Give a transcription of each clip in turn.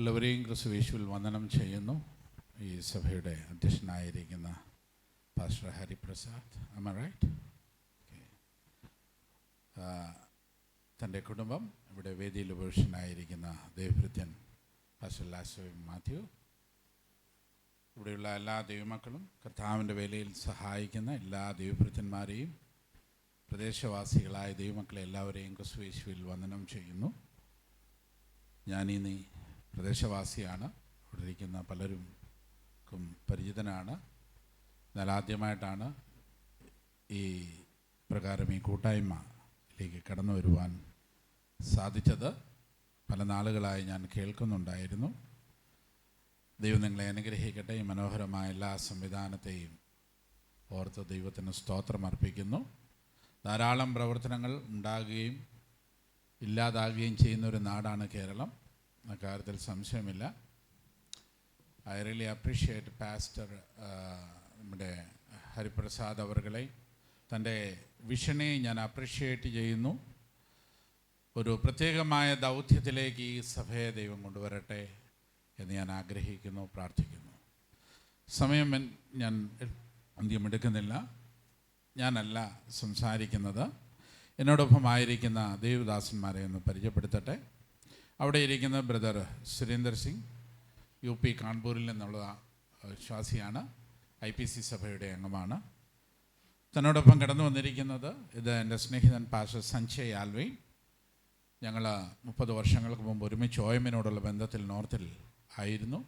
എല്ലാവരെയും ക്രിസ്തുയേശുവിൽ വന്ദനം ചെയ്യുന്നു. ഈ സഭയുടെ അധ്യക്ഷനായിരിക്കുന്ന pastor Hariprasad, am I right? തൻ്റെ കുടുംബം, ഇവിടെ വേദിയിൽ ഉപവിഷ്ടനായിരിക്കുന്ന ദൈവഭൃത്യൻ പാസ്റ്റർ ലാസോ മാത്യു, ഇവിടെയുള്ള എല്ലാ ദൈവമക്കളും, കർത്താവിൻ്റെ വേലയിൽ സഹായിക്കുന്ന എല്ലാ ദൈവഭൃത്യന്മാരെയും പ്രദേശവാസികളായ ദൈവമക്കളെ എല്ലാവരെയും ക്രിസ്തുയേശുവിൽ വന്ദനം ചെയ്യുന്നു. ഞാനീ പ്രദേശവാസിയാണ്, ഇവിടെ ഇരിക്കുന്ന പലർക്കും പരിചിതനാണ്. എന്നാൽ ആദ്യമായിട്ടാണ് ഈ പ്രകാരം ഈ കൂട്ടായ്മയിലേക്ക് കടന്നു വരുവാൻ സാധിച്ചത്. പല നാളുകളായി ഞാൻ കേൾക്കുന്നുണ്ടായിരുന്നു. ദൈവം നിങ്ങളെ അനുഗ്രഹിക്കട്ടെ. ഈ മനോഹരമായ എല്ലാ സംവിധാനത്തെയും ഓർത്ത് ദൈവത്തിന് സ്തോത്രം അർപ്പിക്കുന്നു. ധാരാളം പ്രവർത്തനങ്ങൾ ഉണ്ടാകുകയും ഇല്ലാതാകുകയും ചെയ്യുന്ന ഒരു നാടാണ് കേരളം, അക്കാര്യത്തിൽ സംശയമില്ല. ഐ റിയലി അപ്രീഷിയേറ്റ് പാസ്റ്റർ നമ്മുടെ ഹരിപ്രസാദ് അവർകളെ, തൻ്റെ വിഷനെ ഞാൻ അപ്രീഷിയേറ്റ് ചെയ്യുന്നു. ഒരു പ്രത്യേകമായ ദൗത്യത്തിലേക്ക് ഈ സഭയെ ദൈവം കൊണ്ടുവരട്ടെ എന്ന് ഞാൻ ആഗ്രഹിക്കുന്നു, പ്രാർത്ഥിക്കുന്നു. സമയം ഞാൻ അന്ത്യം എടുക്കുന്നില്ല. ഞാനല്ല സംസാരിക്കുന്നത്, എന്നോടൊപ്പമായിരിക്കുന്ന ദേവദാസന്മാരെ ഒന്ന് പരിചയപ്പെടുത്തട്ടെ. അവിടെ ഇരിക്കുന്ന ബ്രദർ സുരേന്ദർ സിംഗ്, UP കാൺപൂരിൽ നിന്നുള്ള വിശ്വാസിയാണ്, IPC സഭയുടെ അംഗമാണ്. തന്നോടൊപ്പം കടന്നു വന്നിരിക്കുന്നത് ഇത് എൻ്റെ സ്നേഹിതൻ പാസ്റ്റർ സഞ്ജയ് ആൽവൈൻ. ഞങ്ങൾ 30 വർഷങ്ങൾക്ക് മുമ്പ് ഒരുമിച്ച് OM-നോടുള്ള ബന്ധത്തിൽ നോർത്തിൽ ആയിരുന്നു.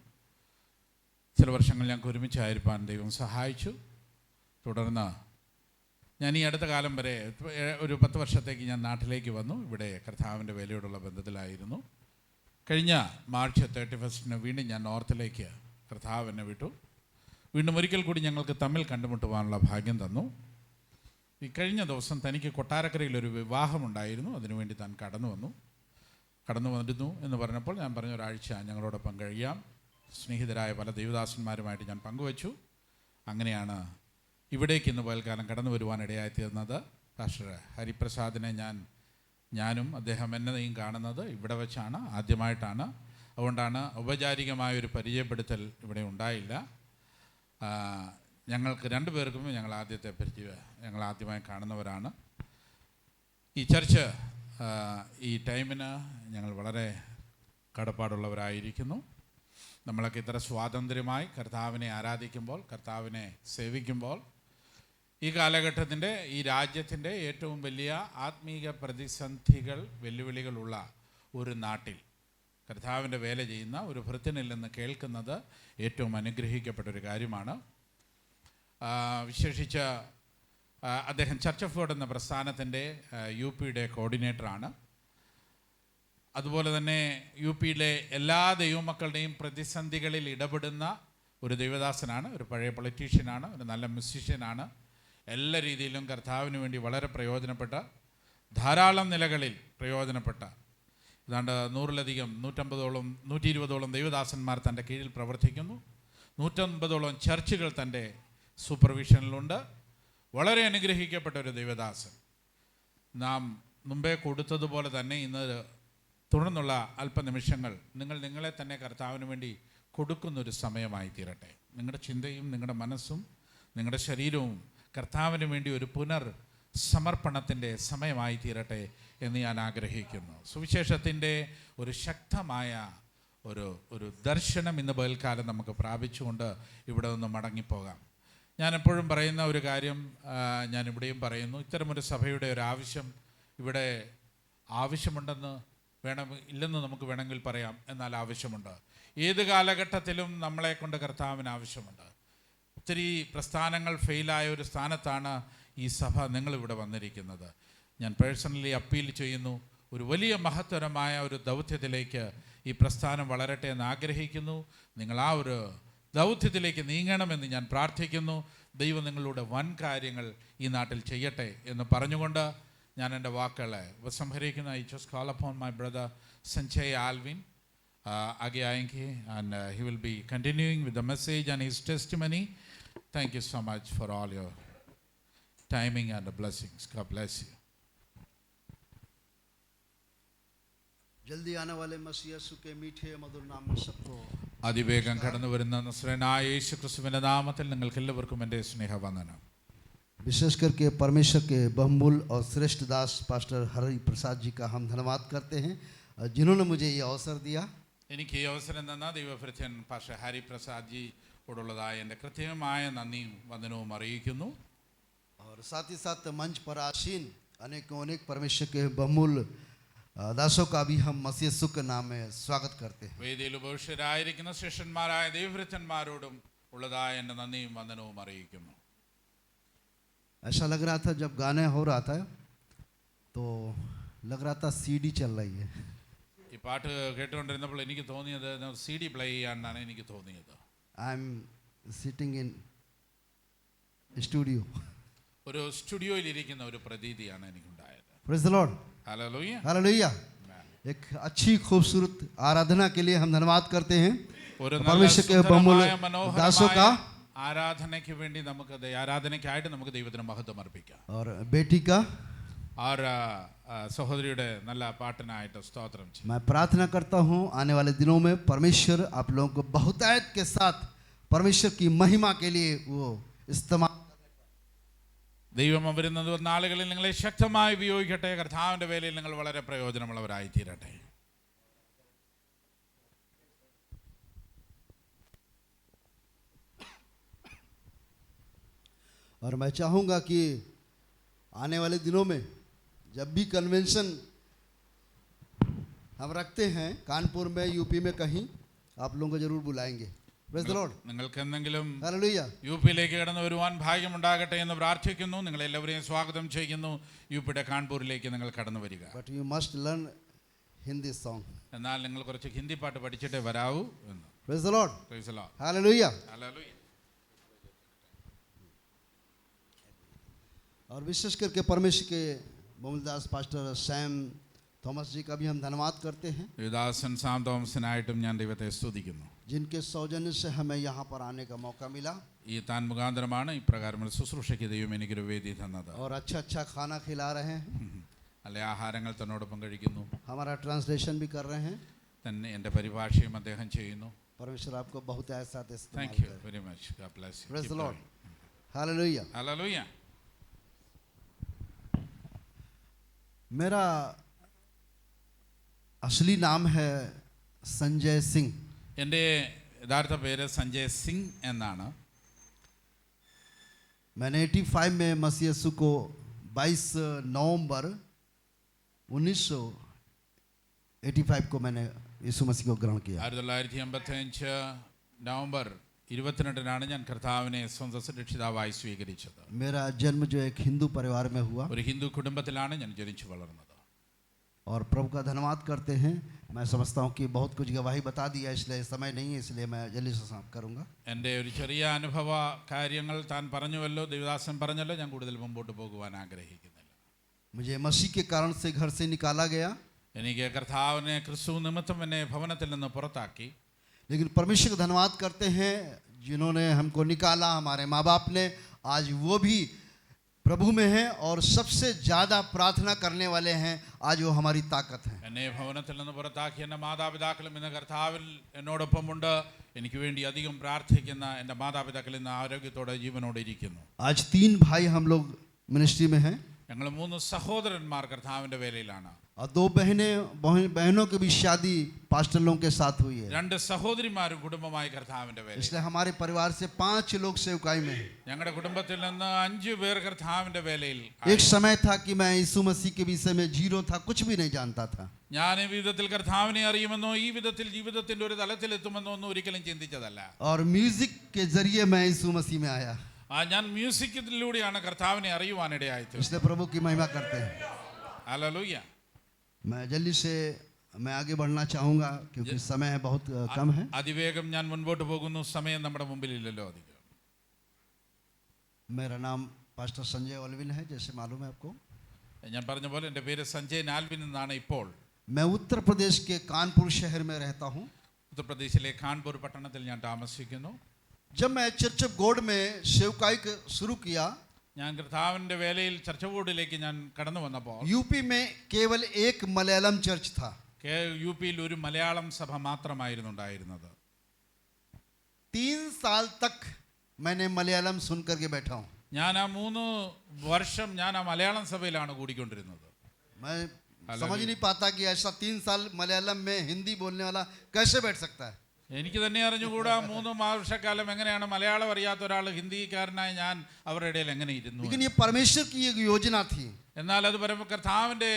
ചില വർഷങ്ങൾ ഞങ്ങൾക്ക് ഒരുമിച്ചായിരിക്കാൻ ദൈവം സഹായിച്ചു. തുടർന്ന് ഞാൻ ഈ അടുത്ത കാലം വരെ ഒരു 10 വർഷത്തേക്ക് ഞാൻ നാട്ടിലേക്ക് വന്നു. ഇവിടെ കർത്താവിൻ്റെ വേലയോടുള്ള ബന്ധത്തിലായിരുന്നു. കഴിഞ്ഞ മാർച്ച് 31 വീണ്ടും ഞാൻ നോർത്തിലേക്ക് കർത്താവിനെ വിട്ടു. വീണ്ടും ഒരിക്കൽ കൂടി ഞങ്ങൾക്ക് തമ്മിൽ കണ്ടുമുട്ടുവാനുള്ള ഭാഗ്യം തന്നു. ഈ കഴിഞ്ഞ ദിവസം തനിക്ക് കൊട്ടാരക്കരയിലൊരു വിവാഹമുണ്ടായിരുന്നു. അതിനുവേണ്ടി താൻ കടന്നു വന്നിരുന്നു എന്ന് പറഞ്ഞപ്പോൾ ഞാൻ പറഞ്ഞ ഒരാഴ്ച ഞങ്ങളോടൊപ്പം കഴിയാം. സ്നേഹിതരായ പല ദൈവദാസന്മാരുമായിട്ട് ഞാൻ പങ്കുവച്ചു. അങ്ങനെയാണ് ഇവിടേക്ക് ഇന്ന് പകൽക്കാലം കടന്നു വരുവാനിടയായി തീർന്നത്. പാസ്റ്റർ ഹരിപ്രസാദിനെ ഞാനും അദ്ദേഹം എന്നെയും കാണുന്നത് ഇവിടെ വെച്ചാണ്, ആദ്യമായിട്ടാണ്. അതുകൊണ്ടാണ് ഔപചാരികമായൊരു പരിചയപ്പെടുത്തൽ ഇവിടെ ഉണ്ടായില്ല. ഞങ്ങൾക്ക് രണ്ടുപേർക്കും ഞങ്ങൾ ആദ്യമായി കാണുന്നവരാണ്. ഈ ചർച്ച് ഈ ടൈമിന് ഞങ്ങൾ വളരെ കടപ്പാടുള്ളവരായിരിക്കുന്നു. നമ്മളൊക്കെ ഇത്ര സ്വാതന്ത്ര്യമായി കർത്താവിനെ ആരാധിക്കുമ്പോൾ, കർത്താവിനെ സേവിക്കുമ്പോൾ, ഈ കാലഘട്ടത്തിൻ്റെ, ഈ രാജ്യത്തിൻ്റെ ഏറ്റവും വലിയ ആത്മീക പ്രതിസന്ധികൾ, വെല്ലുവിളികളുള്ള ഒരു നാട്ടിൽ കർത്താവിൻ്റെ വേല ചെയ്യുന്ന ഒരു ഭൃത്യനിൽ നിന്ന് കേൾക്കുന്നത് ഏറ്റവും അനുഗ്രഹിക്കപ്പെട്ടൊരു കാര്യമാണ്. വിശേഷിച്ച് അദ്ദേഹം ചർച്ച് ഓഫ് ഗോഡ് എന്ന പ്രസ്ഥാനത്തിൻ്റെ UPയുടെ കോർഡിനേറ്ററാണ്. അതുപോലെ തന്നെ UPയിലെ എല്ലാ ദൈവമക്കളുടെയും പ്രതിസന്ധികളിൽ ഇടപെടുന്ന ഒരു ദൈവദാസനാണ്, ഒരു പഴയ പൊളിറ്റീഷ്യനാണ്, ഒരു നല്ല മ്യൂസീഷ്യനാണ്. എല്ലാ രീതിയിലും കർത്താവിന് വേണ്ടി വളരെ പ്രയോജനപ്പെട്ട, ധാരാളം നിലകളിൽ പ്രയോജനപ്പെട്ട, ഏതാണ്ട് 100-ലധികം 150ഓളം 120ഓളം ദൈവദാസന്മാർ തൻ്റെ കീഴിൽ പ്രവർത്തിക്കുന്നു. 150ഓളം ചർച്ചുകൾ തൻ്റെ സൂപ്പർവിഷനിലുണ്ട്. വളരെ അനുഗ്രഹിക്കപ്പെട്ട ഒരു ദൈവദാസൻ. നാം മുമ്പേ കൊടുത്തതുപോലെ തന്നെ ഇന്ന് തുടർന്നുള്ള അല്പനിമിഷങ്ങൾ നിങ്ങളെ തന്നെ കർത്താവിന് വേണ്ടി കൊടുക്കുന്നൊരു സമയമായി തീരട്ടെ. നിങ്ങളുടെ ചിന്തയും നിങ്ങളുടെ മനസ്സും നിങ്ങളുടെ ശരീരവും കർത്താവിന് വേണ്ടി ഒരു സമർപ്പണത്തിൻ്റെ സമയമായി തീരട്ടെ എന്ന് ഞാൻ ആഗ്രഹിക്കുന്നു. സുവിശേഷത്തിൻ്റെ ഒരു ശക്തമായ ഒരു ദർശനം ഇന്ന് പകൽക്കാലം നമുക്ക് പ്രാപിച്ചുകൊണ്ട് ഇവിടെ നിന്ന് മടങ്ങിപ്പോകാം. ഞാൻ എപ്പോഴും പറയുന്ന ഒരു കാര്യം ഞാനിവിടെയും പറയുന്നു. ഇത്തരമൊരു സഭയുടെ ഒരു ആവശ്യം ഇവിടെ ആവശ്യമുണ്ടെന്ന് ഇല്ലെന്ന് നമുക്ക് വേണമെങ്കിൽ പറയാം, എന്നാൽ ആവശ്യമുണ്ട്. ഏത് കാലഘട്ടത്തിലും നമ്മളെ കൊണ്ട് കർത്താവിന് ആവശ്യമുണ്ട്. ഒത്തിരി പ്രസ്ഥാനങ്ങൾ ഫെയിലായ ഒരു സ്ഥാനത്താണ് ഈ സഭ നിങ്ങളിവിടെ വന്നിരിക്കുന്നത്. ഞാൻ പേഴ്സണലി അപ്പീൽ ചെയ്യുന്നു, ഒരു വലിയ മഹത്തരമായ ഒരു ദൗത്യത്തിലേക്ക് ഈ പ്രസ്ഥാനം വളരട്ടെ എന്ന് ആഗ്രഹിക്കുന്നു. നിങ്ങൾ ആ ഒരു ദൗത്യത്തിലേക്ക് നീങ്ങണമെന്ന് ഞാൻ പ്രാർത്ഥിക്കുന്നു. ദൈവം നിങ്ങളുടെ വൻ കാര്യങ്ങൾ ഈ നാട്ടിൽ ചെയ്യട്ടെ എന്ന് പറഞ്ഞുകൊണ്ട് ഞാൻ എൻ്റെ വാക്കുകളെ ഉപസംഹരിക്കുന്നു. I just call upon my brother Sanjay Alvin आगे आएंगे and he will be continuing with the message and his testimony. Thank you so much for all your timing and the blessings. God bless you. जल्दी आने वाले मसीह यीशु के मीठे मधुर नाम में सबको അതിവേഗം കടന്നു വരുന്ന നസ്രനായ യേശു ക്രിസ്തുവിന്റെ നാമത്തിൽ നിങ്ങൾക്ക് എല്ലാവർക്കും എൻ്റെ സ്നേഹവന്ദനം. विशेष करके परमेश्वर के बहुमूल्य और श्रेष्ठ दास पास्टर हरि प्रसाद जी का हम धन्यवाद करते हैं जिन्होंने मुझे ये अवसर दिया. എനിക്ക് ഈ അവസരം തന്ന ദൈവഭൃത്യൻ പാസ്റ്റർ ഹരി പ്രസാദ് ജിയോടുള്ളതായ എൻ്റെ കൃത്യമായ നന്ദിയും വന്ദനവും അറിയിക്കുന്നു. और साथ ही साथ मंच पर आसीन अनेक परमेश्वर के बहुमूल्य दासों का भी हम मसीह यीशु के नाम में स्वागत करते हैं. വേദിയിൽ ഉപവിഷ്ടരായിരിക്കുന്ന ശിഷ്യന്മാരായ ദൈവഭൃത്യന്മാരോടും ഉള്ളതായ എൻ്റെ നന്ദിയും വന്ദനവും അറിയിക്കുന്നു. ऐसा लग रहा था जब गाने हो रहा था तो लग रहा था सीडी चल रही है. ഈ പാട്ട് കേട്ടുകൊണ്ടിരുന്നപ്പോൾ എനിക്ക് തോന്നിയത് CD പ്ലേ ചെയ്യാനാണ് എനിക്ക് തോന്നിയത്. I am sitting in studio. ഒരു സ്റ്റുഡിയോയിൽ ഇരിക്കുന്ന ഒരു പ്രതീതിയാണ് എനിക്കുണ്ടായത്. Praise the Lord. Hallelujah. Hallelujah. एक अच्छी खूबसूरत आराधना के लिए हम धन्यवाद करते हैं ഒരു परमेश्वर के बहुमूल्य दासों का. ആരാധനയ്ക്ക് വേണ്ടി നമുക്ക് ആരാധനയ്ക്കായിട്ട് നമുക്ക് ദൈവത്തിന് മഹത്വം അർപ്പിക്കാം. और बेटी का और സഹോദരിയുടെ നല്ല പാട്ടിനായിട്ട് സ്തോത്രം ചെയ്യും. मैं प्रार्थना करता हूँ आने वाले दिनों में परमेश्वर आप लोगों को बहुतायत के साथ परमेश्वर की महिमा के लिए वो इस्तेमाल. ദൈവം വരുന്ന നാളുകളിൽ നിങ്ങളെ ശക്തമായി ഉപയോഗിക്കട്ടെ. കർത്താവിൻ്റെ വേലയിൽ നിങ്ങൾ വളരെ പ്രയോജനമുള്ളവരായി തീരട്ടെ. और मैं चाहूँगा कि आने वाले दिनों में जब भी कन्वेंशन हम रखते हैं कानपुर में यूपी में कहीं आप लोगों को जरूर बुलाएंगे. Praise the Lord. നിങ്ങൾക്ക് എന്തെങ്കിലും हालेलुया. യുപിയിലേക്ക് കടന്നു വരുവാൻ ഭാഗ്യമുണ്ടാകട്ടെ എന്ന് പ്രാർത്ഥിക്കുന്നു. നിങ്ങളെല്ലാവരെയും സ്വാഗതം ചെയ്യുന്നു. യുപിയുടെ കാൺപൂരിലേക്ക് നിങ്ങൾ കടന്നു വരിക. But you must learn Hindi song. എന്നാൽ നിങ്ങൾ കുറച്ച് ഹിന്ദി പാട്ട് പഠിച്ചിട്ടേ വരാവൂ എന്ന്. Praise the Lord. Praise the Lord. Hallelujah. Hallelujah. और विशेष करके परमेश्वर के बहुमूल्यदास पास्टर सैम थॉमस जी का भी हम धन्यवाद करते हैं യുദാസൻ സാം തോമസിനായിട്ടും ഞാൻ ദൈവത്തെ സ്തുതിക്കുന്നു. जिनके सौजन्य से हमें यहाँ पर आने का मौका मिला. ഈ താൻ മുഖാന്തരമാണ് ഇപ്രകാരം ഒരു ശുശ്രൂഷയ്ക്ക് ദൈവം എനിക്കൊരു വേദി തന്നത്. और अच्छा खाना खिला रहे हैं. നല്ല ആഹാരങ്ങൾ തന്നോടൊപ്പം കഴിക്കുന്നു. हमारा ट्रांसलेशन भी कर रहे हैं. തന്നെ എൻ്റെ പരിഭാഷയും അദ്ദേഹം ചെയ്യുന്നു. परमेश्वर आपको बहुत ऐसा इस्तेमाल താങ്ക് യു करे. Very much. God bless you. Praise the Lord. Hallelujah. Hallelujah. मेरा असली नाम है संजय सिंह. എൻ്റെ യഥാർത്ഥ പേര് സഞ്ജയ് സിംഗ് എന്നാണ്. मैंने 85 में मसीह यीशु को 22 नवंबर 1985 को मैंने यीशु मसीह को ग्रहण किया. 1985 നവംബർ 22 ഞാൻ കർത്താവിനെ സ്വന്തം രക്ഷിതാവായി സ്വീകരിച്ചത്. मेरा जन्म जो एक हिंदू परिवार में हुआ ഒരു ഹിന്ദു കുടുംബത്തിലാണ് ഞാൻ ജനിച്ചു വളർന്നത്. और प्रभु का धन्यवाद करते हैं. मैं समझता हूँ कि बहुत कुछ गवाही बता दिया इसलिए समय नहीं है इसलिए मैं जल्दी से समाप्त करूँगा. എൻ്റെ ഒരു ചെറിയ അനുഭവ കാര്യങ്ങൾ താൻ പറഞ്ഞുവല്ലോ, ദേവദാസൻ പറഞ്ഞല്ലോ, ഞാൻ കൂടുതൽ മുമ്പോട്ട് പോകുവാൻ ആഗ്രഹിക്കുന്നില്ല. मुझे मसीह के कारण से घर से निकाला गया. എനിക്ക് കർത്താവിനെ ക്രിസ്തു നിമിത്തം എന്നെ ഭവനത്തിൽ നിന്ന് പുറത്താക്കി. लेकिन परमेश्वर का धन्यवाद करते हैं जिन्होंने हमको निकाला. हमारे माँ बाप ने आज वो भी प्रभु में हैं और सबसे ज़्यादा प्रार्थना करने वाले हैं. आज वो हमारी ताकत है. എന്നെ ഭവനത്തിൽ നിന്ന് പുറത്താക്കി എൻ്റെ മാതാപിതാക്കളും ഇന്ന് കർത്താവിൽ എന്നോടൊപ്പമുണ്ട്. എനിക്ക് വേണ്ടി അധികം പ്രാർത്ഥിക്കുന്ന എൻ്റെ മാതാപിതാക്കൾ ഇന്ന് ആരോഗ്യത്തോടെ ജീവനോടെ ഇരിക്കുന്നു. आज 3 भाई हम लोग मिनिस्ट्री में हैं ഞങ്ങൾ 3 സഹോദരന്മാർ കർത്താവിൻ്റെ വേലയിലാണ്. और 2 बहनों की भी शादी पास्टर लोगों के साथ हुई है. 2 സഹോദരിമാരും കുടുംബമായി കർത്താവിൻ്റെ വേലയിൽ. इसलिए हमारे परिवार से 5 लोग सेवकाई में हैं. ഞങ്ങളുടെ കുടുംബത്തിൽ നിന്ന് 5 പേർ കർത്താവിൻ്റെ വേലയിൽ. एक समय था कि मैं यीशु मसीह के विषय में जीरो था, कुछ भी नहीं जानता था. ഞാൻ ഈ വിധത്തിൽ കർത്താവിനെ അറിയുമെന്നോ ഈ വിധത്തിൽ ജീവിതത്തിന്റെ ഒരു തലത്തിലെത്തുമെന്നോ ഒന്നും ഒരിക്കലും ചിന്തിച്ചതല്ല. और म्यूजिक के जरिए मैं यीशु मसीह में आया. ഞാൻ മ്യൂസിക്കിലൂടെയാണ് കർത്താവിനെ അറിയുവാനിടയായത്. इसलिए प्रभु की महिमा करते हैं. ഹല്ലേലൂയ. मैं जल्दी से मैं आगे बढ़ना चाहूँगा क्योंकि समय है बहुत कम है. അതിവേഗം ഞാൻ മുൻപോട്ട് പോകുന്നു. സമയം നമ്മുടെ മുമ്പിലില്ലല്ലോ അധികം. मेरा नाम पास्टर संजय ओलविन है जैसे मालूम है आपको. ഞാൻ പറഞ്ഞ പോലെ എൻ്റെ പേര് സഞ്ജയ് നാൽവിൻ എന്നാണ്. ഇപ്പോൾ मैं उत्तर प्रदेश के कानपुर शहर में रहता हूँ. ഉത്തർപ്രദേശിലെ കാൺപൂർ പട്ടണത്തിൽ ഞാൻ താമസിക്കുന്നു. जब मैं चर्च ऑफ गॉड में सेवकाई शुरू किया ഞാൻ കർത്താവിൻ്റെ വേലയിൽ ചർച്ച ബോർഡിലേക്ക് ഞാൻ കടന്നു വന്നപ്പോൾ यूपी में केवल एक मलयालम चर्च था. യു പിയിൽ ഒരു മലയാളം സഭ മാത്രമായിരുന്നു ഉണ്ടായിരുന്നത്. 3 साल तक मैंने मलयालम सुन करके बैठा हूँ. ഞാൻ ആ 3 വർഷം ഞാൻ ആ മലയാളം സഭയിലാണ് കൂടിക്കൊണ്ടിരുന്നത്. मैं समझ नहीं पाता कि ऐसा 3 साल मलयालम में हिंदी बोलने वाला कैसे बैठ सकता है. എനിക്ക് തന്നെ അറിഞ്ഞുകൂടാ 3 വർഷക്കാലം എങ്ങനെയാണ് മലയാളം അറിയാത്ത ഒരാൾ ഹിന്ദിക്കാരനായ ഞാൻ അവരുടെ ഇടയിൽ എങ്ങനെ ഇരുന്നു. लेकिन ये परमेश्वर की एक योजना थी. എന്നാൽ അത് കർത്താവിൻ്റെ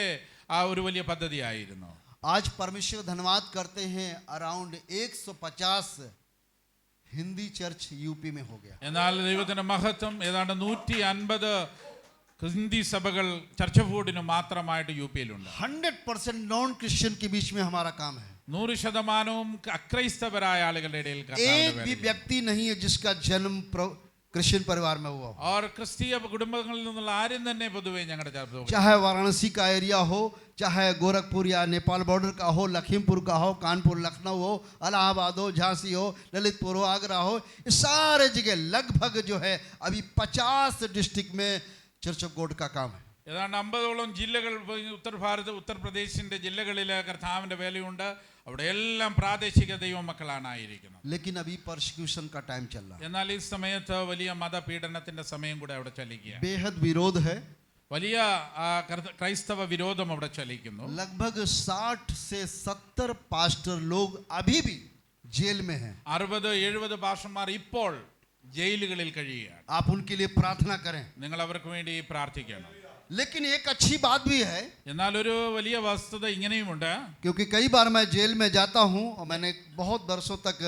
ആ ഒരു വലിയ പദ്ധതിയായിരുന്നു. आज परमेश्वर धन्यवाद करते हैं अराउंड 150 हिंदी चर्च यूपी में हो गया. എന്നാൽ ദൈവത്തിന്റെ മഹത്വം ഏതാണ്ട് 150 ഹിന്ദി സഭകൾ ചർച്ച് ഓഫ് ഗോഡിന് മാത്രമായിട്ട് യു പിയിലുണ്ട്. 100% नॉन क्रिश्चियन के बीच में हमारा काम है. 100% അക്രൈസ്തവരായ ആളുകളുടെ ഇടയിൽ एक भी व्यक्ति नहीं है जिसका जन्म क्रिश्चियन परिवार में हुआ हो. और ക്രിസ്തീയ കുടുംബങ്ങളിൽ നിന്നുള്ള ആരും തന്നെ പൊതുവെ ഞങ്ങളുടെ ചർച്ച, चाहे वाराणसी का एरिया हो, चाहे गोरखपुर या नेपाल बॉर्डर का हो, लखीमपुर का हो, कानपुर लखनऊ हो, इलाहाबाद हो, झांसी हो, ललितपुर हो, आगरा हो, ये सारे जगह लगभग जो है अभी 50 डिस्ट्रिक्ट में चर्च ऑफ गॉड का काम है. ഏതാണ്ട് 50ഓളം ജില്ലകൾ ഉത്തർപ്രദേശിന്റെ ജില്ലകളിൽ കർത്താവിന്റെ വേലയുണ്ട്. അവിടെ എല്ലാം പ്രാദേശിക ദൈവമക്കളാണ് ആയിരിക്കുന്നത്. लेकिन अभी परसिक्यूशन का टाइम चल रहा है. എന്നാൽ ഈ സമയത്ത് വലിയ മതപീഡനത്തിന്റെ സമയം കൂടെ അവിടെ ചലിക്കുക. बेहद विरोध है. വലിയ ക്രൈസ്തവ വിരോധം അവിടെ ചലിക്കുന്നു. लगभग 60 से 70 पास्टर लोग अभी भी जेल में हैं. 60-70 പാസ്റ്റർമാർ ഇപ്പോൾ ജയിലുകളിൽ കഴിയുകയാണ്. आप उनके लिए प्रार्थना करें. നിങ്ങൾ അവർക്ക് വേണ്ടി പ്രാർത്ഥിക്കണം. लेकिन एक अच्छी बात भी है, എന്നാൽ ഒരു വലിയ വസ്തുത ഇങ്ങനെയുമുണ്ട്. क्योंकि कई बार मैं जेल में जाता हूं और मैंने बहुत वर्षों तक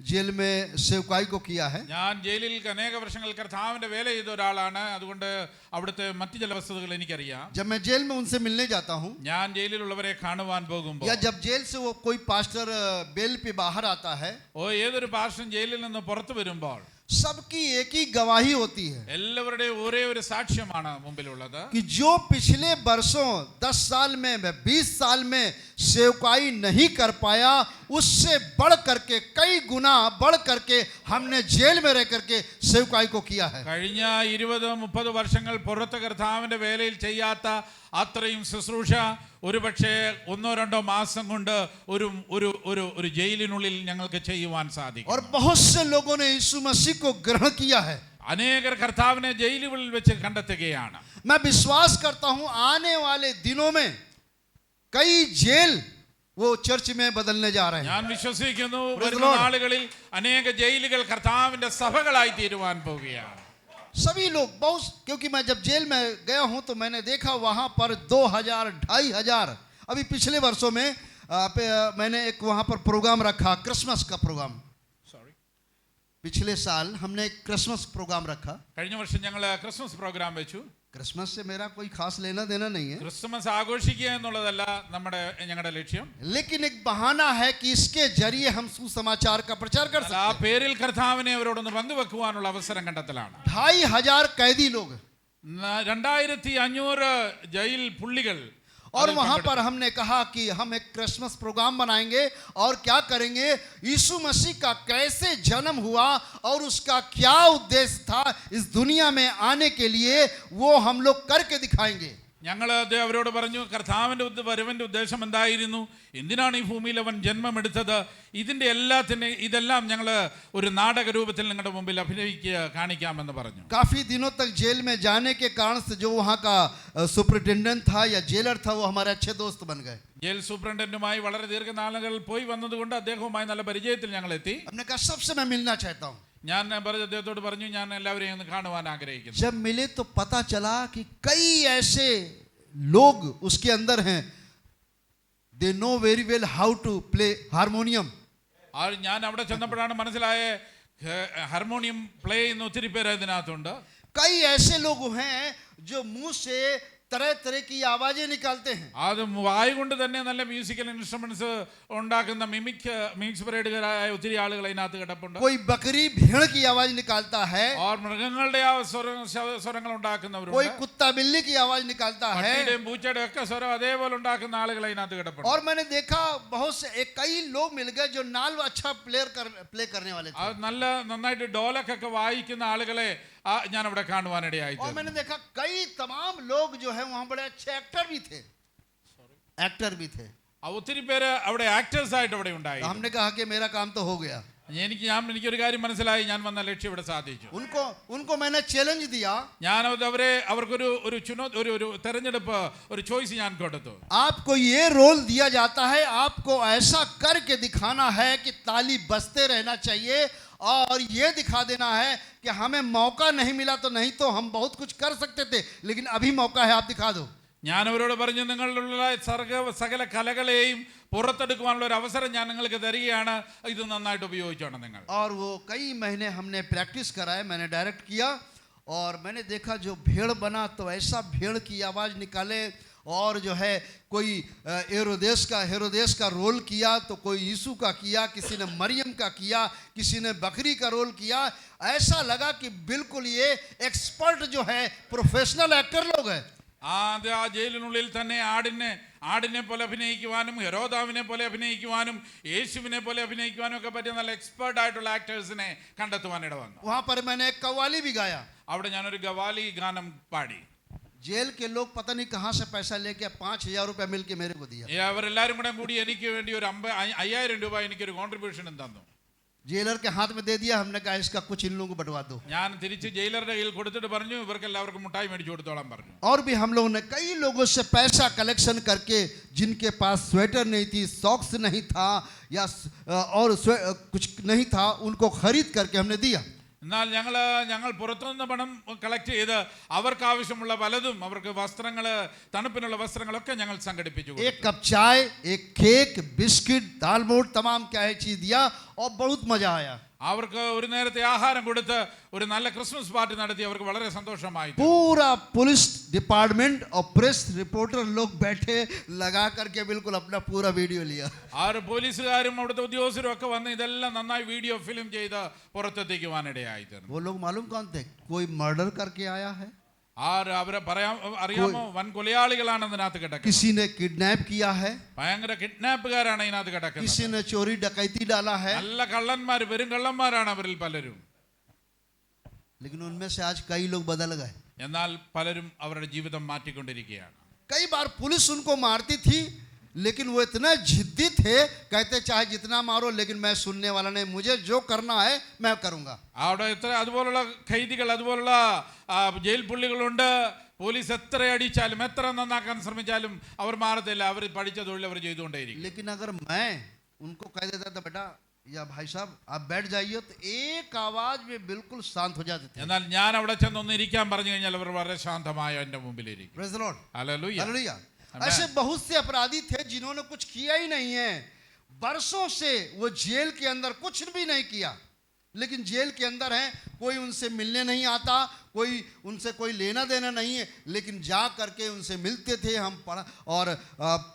जेल में सेवकाई को किया है. ഞാൻ ജയിലിൽ അനേക വർഷങ്ങൾ കർത്താവിന്റെ വേല ചെയ്ത ഒരാളാണ്. അതുകൊണ്ട് അവിടുത്തെ മറ്റു ചില വസ്തുതകൾ എനിക്കറിയാം. जब मैं जेल में उनसे मिलने जाता हूं ഞാൻ ജയിലിലുള്ളവരെ കാണുവാൻ പോകുമ്പോൾ, या जब जेल से वो कोई पास्टर बेल पे बाहर आता है, ഏതൊരു പാസ്റ്ററും ജയിലിൽ നിന്ന് പുറത്തു വരുമ്പോൾ सबकी एक ही गवाही होती है എല്ലാവരുടെയും ഒരേ ഒരു സാക്ഷ്യമാണ് മുമ്പിലുള്ളത്. कि जो पिछले वर्षों 10 साल में 20 साल में सेवकाई नहीं कर पाया, उससे बढ़ करके कई गुना बढ़ करके हमने जेल में रह करके सेवकाई को किया है. കഴിഞ്ഞ 20-30 വർഷങ്ങൾ പുറത്ത് കർത്താവിന്റെ വേലയിൽ ചെയ്യാത്ത അത്രയും ശുശ്രൂഷ ഒരുപക്ഷെ 1-2 മാസം കൊണ്ട് ഒരു ജയിലിനുള്ളിൽ ഞങ്ങൾക്ക് ചെയ്യുവാൻ സാധിക്കും. और बहुत से लोगों ने यीशु मसीह को ग्रहण किया है. അനേകർ കർത്താവിനെ ജയിലുകളിൽ വെച്ച് കണ്ടെത്തുകയാണ്. मैं विश्वास करता हूं आने वाले दिनों में कई जेल वो चर्च में बदलने जा रहे हैं. ഞാൻ വിശ്വസിക്കുന്നു വരുന്ന നാളുകളിൽ അനേക ജയിലുകൾ കർത്താവിന്റെ സഭകളായി തീരുവാൻ പോവുകയാണ്. सभी लोग बहुत, क्योंकि मैं जब जेल में गया हूं तो मैंने देखा वहां पर 2000-2500 अभी पिछले वर्षों में मैंने एक वहां पर प्रोग्राम रखा, क्रिसमस का प्रोग्राम. पिछले साल हमने एक क्रिसमस प्रोग्राम रखा. കഴിഞ്ഞ വർഷം ഞങ്ങൾ ക്രിസ്മസ് പ്രോഗ്രാം വെച്ചു. क्रिसमस से मेरा कोई खास लेना देना नहीं है, ക്രിസ്മസ് ആഘോഷിക്കുക എന്നുള്ളതല്ല ഞങ്ങളുടെ ലക്ഷ്യം. लेकिन एक बहाना है कि इसके जरिए हम सुसमाचार का प्रचार कर ആ सकते हैं. പേരിൽ കർത്താവിനെ അവരോടൊന്ന് പങ്കുവെക്കുവാനുള്ള അവസരം കണ്ടെത്തലാണ്. 2500 कैदी लोग 2500 ജയിൽ പുള്ളികൾ. और वहां पर हमने कहा कि हम एक क्रिसमस प्रोग्राम बनाएंगे और क्या करेंगे, यीशु मसीह का कैसे जन्म हुआ और उसका क्या उद्देश्य था इस दुनिया में आने के लिए, वो हम लोग करके दिखाएंगे. ഞങ്ങൾ അവരോട് പറഞ്ഞു കർത്താവിന്റെ വരവിന്റെ ഉദ്ദേശം എന്തായിരുന്നു, എന്തിനാണ് ഈ ഭൂമിയിൽ അവൻ ജന്മമെടുത്തത്, ഇതെല്ലാം ഞങ്ങൾ ഒരു നാടക രൂപത്തിൽ നിങ്ങളുടെ മുമ്പിൽ കാണിക്കാമെന്ന് പറഞ്ഞു. काफी दिनों तक जेल में जाने के कारण से जो वहाँ का सुपरिटेंडेंट था या जेलर था वो हमारे अच्छे दोस्त बन गए. ജയിൽ സൂപ്രണ്ടന്റുമായി വളരെ ദീർഘനാളുകൾ പോയി വന്നതുകൊണ്ട് അദ്ദേഹവുമായി നല്ല പരിചയത്തിൽ ഞങ്ങൾ എത്തി. हमने कहा सबसे मैं मिलना चाहता हूँ. ഞാൻ അദ്ദേഹത്തോട് പറഞ്ഞു ഞാൻ എല്ലാവരെയും ഒന്ന് കാണുവാൻ ആഗ്രഹിക്കുന്നു. जब मिले तो पता चला कि कई ऐसे लोग उसके अंदर हैं, they know very well how to play harmonium. ഞാൻ അവിടെ ചെന്നപ്പോഴാണ് മനസ്സിലായ ഹാർമോണിയം പ്ലേ ചെയ്യുന്ന ഒത്തിരി പേര് അതിനകത്തുണ്ട്. कई ऐसे लोग हैं जो मुंह से तरह तरह की आवाजें निकालते हैं. അത് വായു കൊണ്ട് തന്നെ നല്ല മ്യൂസിക്കൽ ഇൻസ്ട്രുമെന്റ്സ് ഉണ്ടാക്കുന്ന മിമിക്സ് പരേഡുകാരായ ഒത്തിരി ആളുകൾ അതിനകത്ത് കിടപ്പുണ്ട്. कोई बकरी भेड़ की आवाज निकालता है, और മൃഗങ്ങളുടെ ആ സ്വരങ്ങൾ ഉണ്ടാക്കുന്നവരുണ്ട്. कोई कुत्ता बिल्ली की आवाज निकालता है. പട്ടിയുടെയും പൂച്ചയുടെയും ഒക്കെ സ്വരം അതേപോലെ ഉണ്ടാക്കുന്ന ആളുകൾ അതിനകത്ത് കിടപ്പുണ്ട്. और मैंने देखा बहुत से कई लोग मिल गए जो नाल अच्छा प्ले करने वाले थे. നന്നായിട്ട് ഡോലക്കൊക്കെ വായിക്കുന്ന ആളുകളെ ഞാൻ അവിടെ കാണുവാനിടയായി. और मैंने देखा कई तमाम लोग जो है वहां बड़े अच्छे एक्टर भी थे. ഒത്തിരി പേര് അവിടെ ആക്ടേഴ്സ് ആയിട്ട് അവിടെ ഉണ്ടായി. हमने कहा कि मेरा काम तो हो गया. എനിക്കൊരു കാര്യം മനസ്സിലായി, ഞാൻ വന്ന ലക്ഷ്യം ഇവിടെ സാധിച്ചു. उनको मैंने चैलेंज दिया. ഞാൻ അവർക്കൊരു ഒരു തെരഞ്ഞെടുപ്പ്, ഒരു ചോയ്സ് ഞാൻ കൊടുത്തു. आपको ये रोल दिया जाता है, आपको ऐसा करके दिखाना है कि ताली बजते रहना चाहिए और ये दिखा देना है कि हमें मौका नहीं मिला तो नहीं तो हम बहुत कुछ कर सकते थे, लेकिन अभी मौका है, आप दिखा दो. ഞാൻ അവരോട് പറഞ്ഞു, നിങ്ങളുടെ സകല കലകളെയും പുറത്തെടുക്കുവാനുള്ള ഒരു അവസരം ഞാൻ നിങ്ങൾക്ക് തരികയാണ്, ഇത് നന്നായിട്ട് ഉപയോഗിച്ചോണം നിങ്ങൾ. और वो कई महीने हमने प्रैक्टिस कराए, मैंने डायरेक्ट किया और मैंने देखा जो भेड़ बना तो ऐसा भेड़ की आवाज़ निकाले. और जो है कोई हेरोदेस का रोल किया, तो कोई यीशु का किया, किसी ने मरियम का किया, किसी ने बकरी का रोल किया. ऐसा लगा कि बिल्कुल ये एक्सपर्ट जो है प्रोफेशनल एक्टर लोग हैं. ആ ജയിലിനുള്ളിൽ തന്നെ ആടിനെ പോലെ അഭിനയിക്കുവാനും ഹെരോദാവിനെ പോലെ അഭിനയിക്കുവാനും യേശുവിനെ പോലെ അഭിനയിക്കുവാനും ഒക്കെ പറ്റിയ നല്ല എക്സ്പേർട്ട് ആയിട്ടുള്ള ആക്ടേഴ്സിനെ കണ്ടെത്തുവാൻ ഇടവന്നു. वहाँ पर मैंने एक कव्वाली भी गाया. അവിടെ ഞാനൊരു ഗവാലി ഗാനം പാടി. जेल के लोग पता नहीं कहाँ से पैसा लेके 5,000 रुपया मिल के मेरे को दिया. അവരെല്ലാരും കൂടി എനിക്ക് വേണ്ടി ഒരു 5,000 രൂപ എനിക്കൊരു കോൺട്രിബ്യൂഷനും തന്നു. जेलर के हाथ में दे दिया. हमने कहा इसका कुछ इन लोगों को बंटवा दो. ഞാൻ തിരിച്ച് ജയിലറുടെ കയ്യിൽ കൊടുത്തിട്ട് പറഞ്ഞു, ഇവർക്ക് എല്ലാവർക്കും മുട്ടായി മേടിച്ചു കൊടുത്തോളാൻ പറഞ്ഞു. और भी हम लोगों ने कई लोगों से पैसा कलेक्शन करके, जिनके पास स्वेटर नहीं थी, सॉक्स नहीं था या और कुछ नहीं था, उनको खरीद करके हमने दिया. എന്നാൽ ഞങ്ങൾ പുറത്തുനിന്ന് പണം കളക്ട് ചെയ്ത് അവർക്ക് ആവശ്യമുള്ള പലതും, അവർക്ക് വസ്ത്രങ്ങൾ, തണുപ്പിനുള്ള വസ്ത്രങ്ങളൊക്കെ ഞങ്ങൾ സംഘടിപ്പിച്ചു. एक कप चाय, एक केक, बिस्किट, दाल मोट, तमाम क्या है चीज दिया और बहुत मजा आया. അവർക്ക് ഒരു നേരത്തെ ആഹാരം കൊടുത്ത് ഒരു നല്ല ക്രിസ്മസ് പാർട്ടി നടത്തി. അവർക്ക് വളരെ സന്തോഷമായി. पूरा पुलिस डिपार्टमेंट और प्रेस रिपोर्टर लोग बैठे लगा करके बिल्कुल अपना पूरा वीडियो लिया. ആറ് പോലീസുകാരും അവിടുത്തെ ഉദ്യോഗസ്ഥരും ഒക്കെ വന്ന് ഇതെല്ലാം നന്നായി വീഡിയോ ഫിലിം ചെയ്ത് പുറത്തെത്തിക്കുവാനിടയായി തീർന്നു. वो लोग मालूम कौन थे? कोई मर्डर करके आया है, അവരെ അറിയാമോ? വൻ കൊലയാളികളാണ് ഇതിനകത്ത് കിടക്കുന്നത്. किसी ने किडनैप किया है, ഭയങ്കര കിഡ്നാപ്പുകാരാണ് ഇതിനകത്ത് किसी കിടക്കുന്നത്. ने चोरी डकैती डाला है. നല്ല കള്ളന്മാർ, വെറും കള്ളന്മാരാണ് അവരിൽ പലരും. लेकिन उनमें से आज कई लोग बदल गए. എന്നാൽ പലരും അവരുടെ ജീവിതം മാറ്റിക്കൊണ്ടിരിക്കുകയാണ്. कई बार पुलिस उनको मारती थी, लेकिन वो इतना जिद्दी थे, कहते चाहे जितना मारो लेकिन मैं सुनने वाला नहीं, मुझे जो करना है मैं करूंगा. അവിടെ അതുപോലുള്ള ഖൈദികൾ, അതുപോലുള്ള ജയിൽ പുള്ളികളുണ്ട്. പോലീസ് എത്ര അടിച്ചാലും എത്ര നന്നാക്കാൻ ശ്രമിച്ചാലും അവർ മാറത്തില്ല. അവർ പഠിച്ച തൊഴിൽ അവർ ചെയ്തുകൊണ്ടേയിരിക്കും. लेकिन अगर मैं उनको कह देता था बेटा या भाई साहब आप बैठ जाइए, तो एक आवाज में बिल्कुल शांत हो जाते थे. എന്നാൽ ഞാൻ അവിടെ ചെന്നൊന്ന് ഇരിക്കാൻ പറഞ്ഞു കഴിഞ്ഞാൽ അവർ വളരെ ശാന്തമായ എൻ്റെ മുമ്പിലിരിക്കും. Praise the Lord. Hallelujah. Hallelujah. ऐसे बहुत से अपराधी थे जिन्होंने कुछ किया ही नहीं है. बरसों से वो जेल के अंदर कुछ भी नहीं किया, लेकिन जेल के अंदर हैं, कोई उनसे मिलने नहीं आता, कोई उनसे कोई लेना देना नहीं है, लेकिन जा करके उनसे मिलते थे हम और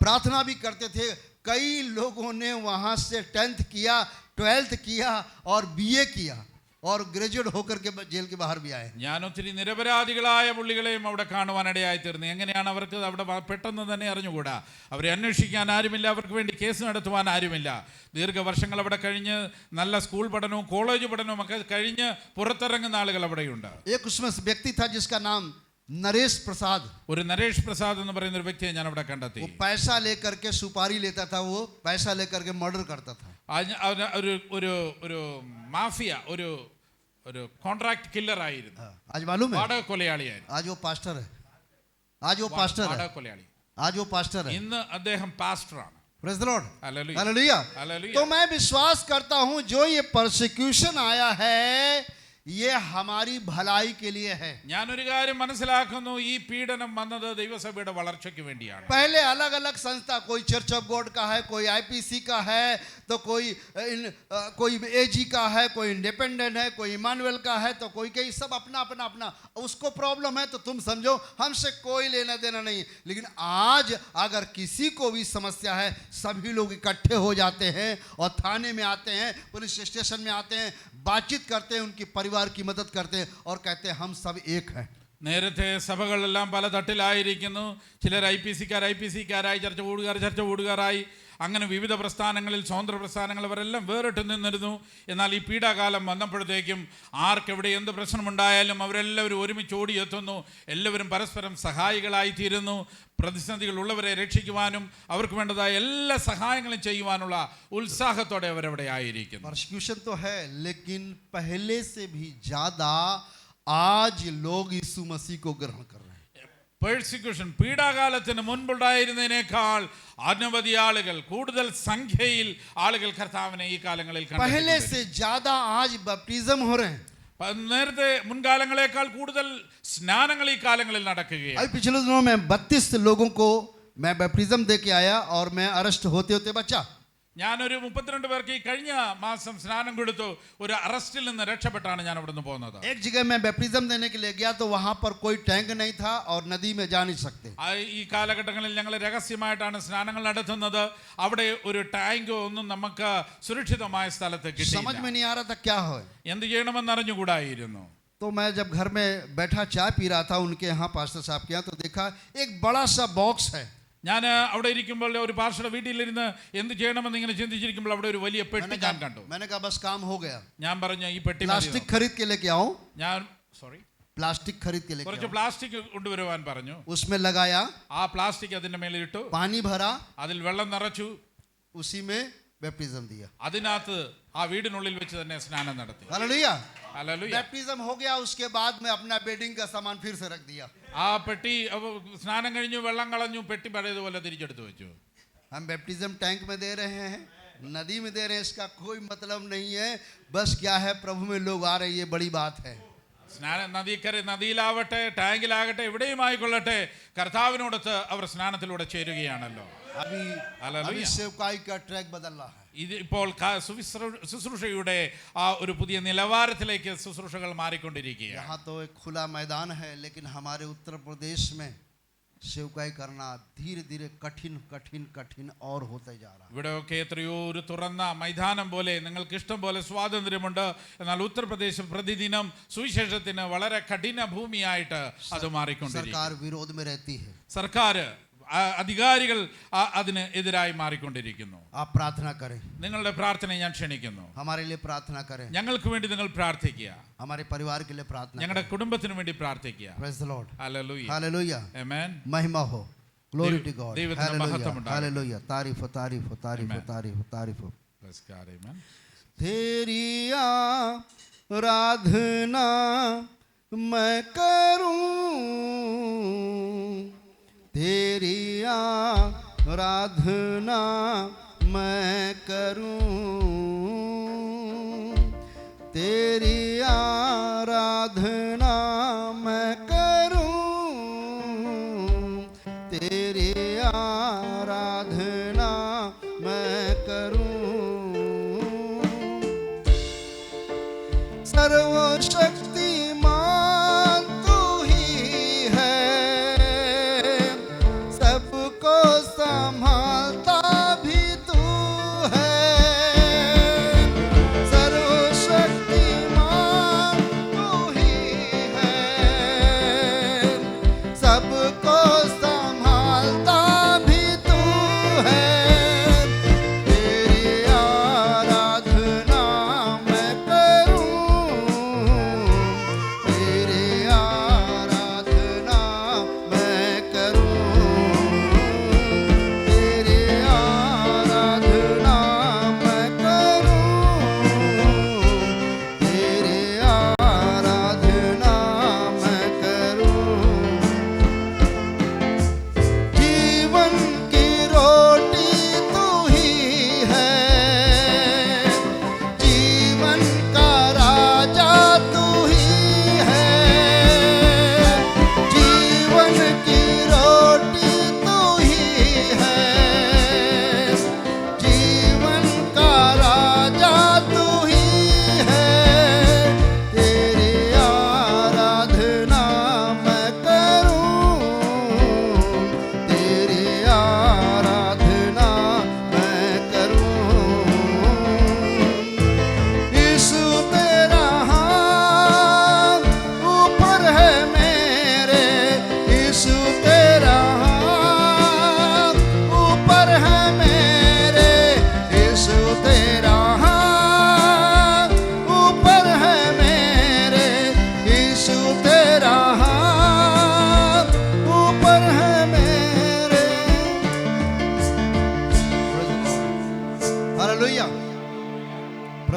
प्रार्थना भी करते थे. कई लोगों ने वहाँ से 10th किया, 12th किया और BA किया और ग्रेजुएट होकर के जेल के बाहर भी आए. ഞാൻ ഒത്തിരി നിരപരാധികളായ പുള്ളികളെയും അവിടെ കാണുവാനിടയായി തീർന്നു. എങ്ങനെയാണ് അവർക്ക് അവിടെ പെട്ടെന്ന് തന്നെ അറിഞ്ഞുകൂടാ. അവരെ അന്വേഷിക്കാൻ ആരുമില്ല, അവർക്ക് വേണ്ടി കേസ് നടത്തുവാൻ ആരുമില്ല. ദീർഘവർഷങ്ങൾ അവിടെ കഴിഞ്ഞ് നല്ല സ്കൂൾ പഠനവും കോളേജ് പഠനവും ഒക്കെ കഴിഞ്ഞ് പുറത്തിറങ്ങുന്ന ആളുകൾ അവിടെയുണ്ട്. एक उसमें व्यक्ति था जिसका नाम नरेश प्रसाद. ഒരു നരേഷ് പ്രസാദ് എന്ന് പറയുന്ന ഒരു വ്യക്തിയെ ഞാൻ അവിടെ കണ്ടെത്തി. वो पैसा लेकर के सुपारी लेता था, वो पैसा लेकर के मर्डर करता था. ഒരു മാഫിയ, ഒരു കോൺട്രാക്ട് കില്ലർ ആയിരുന്നു. आज मालूम है, വാടക കൊലയാളിയായിരുന്നു. आज वो पास्टर है. आज वो पास्टर है. വാടക കൊലയാളി. आज वो पास्टर है. ഇന്ന് അദ്ദേഹം പാസ്റ്ററാണ്. Praise the Lord. Hallelujah. Hallelujah. Hallelujah. तो मैं विश्वास करता हूं जो ये परसिक्यूशन आया है ये हमारी भलाई के लिए है. ഞാനൊരു കാര്യം മനസ്സിലാക്കുന്നു, ഈ പീഡനം വന്നത് ദൈവസഭയുടെ വളർച്ചയ്ക്ക് വേണ്ടിയാണ്. पहले अलग अलग संस्था, कोई चर्च ऑफ गॉड का है, कोई IPC का है, तो कोई AG का है, कोई इंडिपेंडेंट है, कोई इमानुएल का है, तो कोई कहीं सब अपना अपना अपना उसको प्रॉब्लम है, तो तुम समझो हमसे कोई लेना देना नहीं. लेकिन आज अगर किसी को भी समस्या है, सभी लोग इकट्ठे हो जाते हैं और थाने में आते हैं, पुलिस स्टेशन में आते हैं, बातचीत करते हैं, उनकी परिवार की मदद करते हैं और कहते हैं हम सब एक हैं. നേരത്തെ സഭകളെല്ലാം പല തട്ടിലായിരിക്കുന്നു. ചിലർ IPC-കാരായി, ചർച്ച കൂടുകാരായി, അങ്ങനെ വിവിധ പ്രസ്ഥാനങ്ങളിൽ, സ്വതന്ത്ര പ്രസ്ഥാനങ്ങൾ, അവരെല്ലാം വേറിട്ട് നിന്നിരുന്നു. എന്നാൽ ഈ പീഡാകാലം വന്നപ്പോഴത്തേക്കും ആർക്കെവിടെ എന്ത് പ്രശ്നമുണ്ടായാലും അവരെല്ലാവരും ഒരുമിച്ച് ഓടിയെത്തുന്നു. എല്ലാവരും പരസ്പരം സഹായികളായിത്തീരുന്നു. പ്രതിസന്ധികൾ ഉള്ളവരെ രക്ഷിക്കുവാനും അവർക്ക് വേണ്ടതായ എല്ലാ സഹായങ്ങളും ചെയ്യുവാനുള്ള ഉത്സാഹത്തോടെ അവരവിടെ ആയിരിക്കുന്നു. परसिक्यूशन तो है, लेकिन पहले से भी ज्यादा आज लोग यीशु मसीह को ग्रहण कर रहे हैं. പെർസിക്യൂഷൻ, പീഡാകാലത്തിന് മുൻപുണ്ടായിരുന്നതിനേക്കാൾ അനവധി ആളുകൾ, കൂടുതൽ സംഖ്യയിൽ ആളുകൾ കർത്താവിനെ ഈ കാലങ്ങളിൽ पहले से ज्यादा आज बपटिज्म हो रहे हैं. നേരത്തെ മുൻകാലങ്ങളെക്കാൾ കൂടുതൽ സ്നാനങ്ങൾ ഈ കാലങ്ങളിൽ നടക്കുകയാണ്. अभी पिछले दिनों में 32 लोगों को मैं बपटिज्म दे के आया और मैं अरेस्ट होते होते बचा. ഞാനൊരു 32 പേർക്ക് ഈ കഴിഞ്ഞ മാസം സ്നാനം കൊടുത്തു. ഒരു അറസ്റ്റിൽ നിന്ന് രക്ഷപ്പെട്ടാണ് ഞാൻ അവിടെ നിന്ന് പോകുന്നത്. एक जगह मैं बैप्टिज्म देने के लिए गया तो वहां पर कोई टैंक नहीं था और नदी में जा नहीं सकते. ഈ കാലഘട്ടങ്ങളിൽ ഞങ്ങൾ രഹസ്യമായിട്ടാണ് സ്നാനങ്ങൾ നടത്തുന്നത്. അവിടെ ഒരു ടാങ്കോ ഒന്നും നമുക്ക് സുരക്ഷിതമായ സ്ഥലത്ത് समझ കിട്ടിയില്ല. में नहीं आ रहा था क्या हो. എന്ത് ചെയ്യണമെന്ന് അറിഞ്ഞുകൂടായിരുന്നു. तो मैं जब घर में बैठा चाय पी रहा था उनके यहाँ पास्टर साहब के यहाँ, तो देखा एक बड़ा सा बॉक्स है. ഞാൻ അവിടെ ഇരിക്കുമ്പോൾ ഒരു പാർഷയുടെ വീട്ടിലിരുന്ന് എന്ത് ചെയ്യണമെന്ന് ഇങ്ങനെ ചിന്തിച്ചിരിക്കുമ്പോൾ അവിടെ ഒരു വലിയ പെട്ടി ഞാൻ കണ്ടു. मैंने कहा बस काम हो गया. ഞാൻ പറഞ്ഞു ഈ പെട്ടി प्लास्टिक खरीद के लेके आओ. ഞാൻ प्लास्टिक खरीद के लेके കുറച്ച് आओ. പ്ലാസ്റ്റിക് കൊണ്ടുവരുവാൻ പറഞ്ഞു. उसमें लगाया, ആ പ്ലാസ്റ്റിക് അതിന്റെ മേലെ ഇട്ടു, पानी भरा, അതിൽ വെള്ളം നിറച്ചു, उसी में बैप्टिज्म दिया. അതിനകത്ത് ആ വീടിനുള്ളിൽ വെച്ച് തന്നെ സ്നാനം നടത്തി. हालेलुया. ഹല്ലേലൂയ. बैप्टिज्म हो गया, उसके बाद में अपना बेडिंग का सामान फिर से रख दिया. ആ പെട്ടി സ്നാനം കഴിഞ്ഞു, വെള്ളം കളഞ്ഞു, പെട്ടി പഴയതുപോലെ തിരിച്ചെടുത്ത് വെച്ചു. हम बैप्टिज्म टैंक में दे रहे हैं, नदी में दे रहे हैं, इसका कोई मतलब नहीं है. बस क्या है, प्रभु में लोग आ रहे हैं, ये बड़ी बात है. സ്നാനം നദിയിലാവട്ടെ, ടാങ്കിലാകട്ടെ, എവിടെയും ആയിക്കൊള്ളട്ടെ, കർത്താവിനോടൊത്ത് അവർ സ്നാനത്തിലൂടെ ചേരുകയാണല്ലോ. अभी सेवकाई का ट्रैक बदल रहा है. ഇത് ഇപ്പോൾ ശുശ്രൂഷയുടെ ആ ഒരു പുതിയ നിലവാരത്തിലേക്ക് ശുശ്രൂഷകൾ മാറിക്കൊണ്ടിരിക്കുകയാണ്. यहाँ तो एक खुला मैदान है, लेकिन हमारे उत्तर प्रदेश में सेवकाई करना धीरे धीरे कठिन कठिन कठिन और होते जा रहा है. ഇവിടെയൊക്കെ എത്രയോ ഒരു തുറന്ന മൈതാനം പോലെ നിങ്ങൾക്ക് ഇഷ്ടം പോലെ സ്വാതന്ത്ര്യമുണ്ട്. എന്നാൽ ഉത്തർപ്രദേശ് പ്രതിദിനം സുവിശേഷത്തിന് വളരെ കഠിന ഭൂമിയായിട്ട് അത് മാറിക്കൊണ്ടിരിക്കുന്നു. सरकार विरोध में रहती है. സർക്കാർ, അധികാരികൾ അതിന് എതിരായി മാറിക്കൊണ്ടിരിക്കുന്നു. आप प्रार्थना करें, നിങ്ങളുടെ പ്രാർത്ഥന ഞാൻ ക്ഷണിക്കുന്നു. हमारे लिए प्रार्थना करें, ഞങ്ങൾക്ക് വേണ്ടി നിങ്ങൾ പ്രാർത്ഥിക്കുക. हमारे परिवार के लिए प्रार्थना ഞങ്ങളുടെ करें. കുടുംബത്തിന് വേണ്ടി പ്രാർത്ഥിക്കുക. Praise the Lord. Hallelujah. Hallelujah. Amen. महिमा हो. Glory to God. ദൈവത്തിന് മഹത്വം ഉണ്ടാകട്ടെ. हालेलुया. तारीफ तारीफ तारीफ Amen. तारीफ तारीफ. Bless God. Amen. तेरी आराधना मैं करूं, तेरी आराधना मैं करूं, तेरी आराधना मैं करूं, तेरी आराधना मैं करूं. सर्वशक्तिमान तू ही है, सबको संभालता भी तू है. सर्वशक्तिमान तू ही है,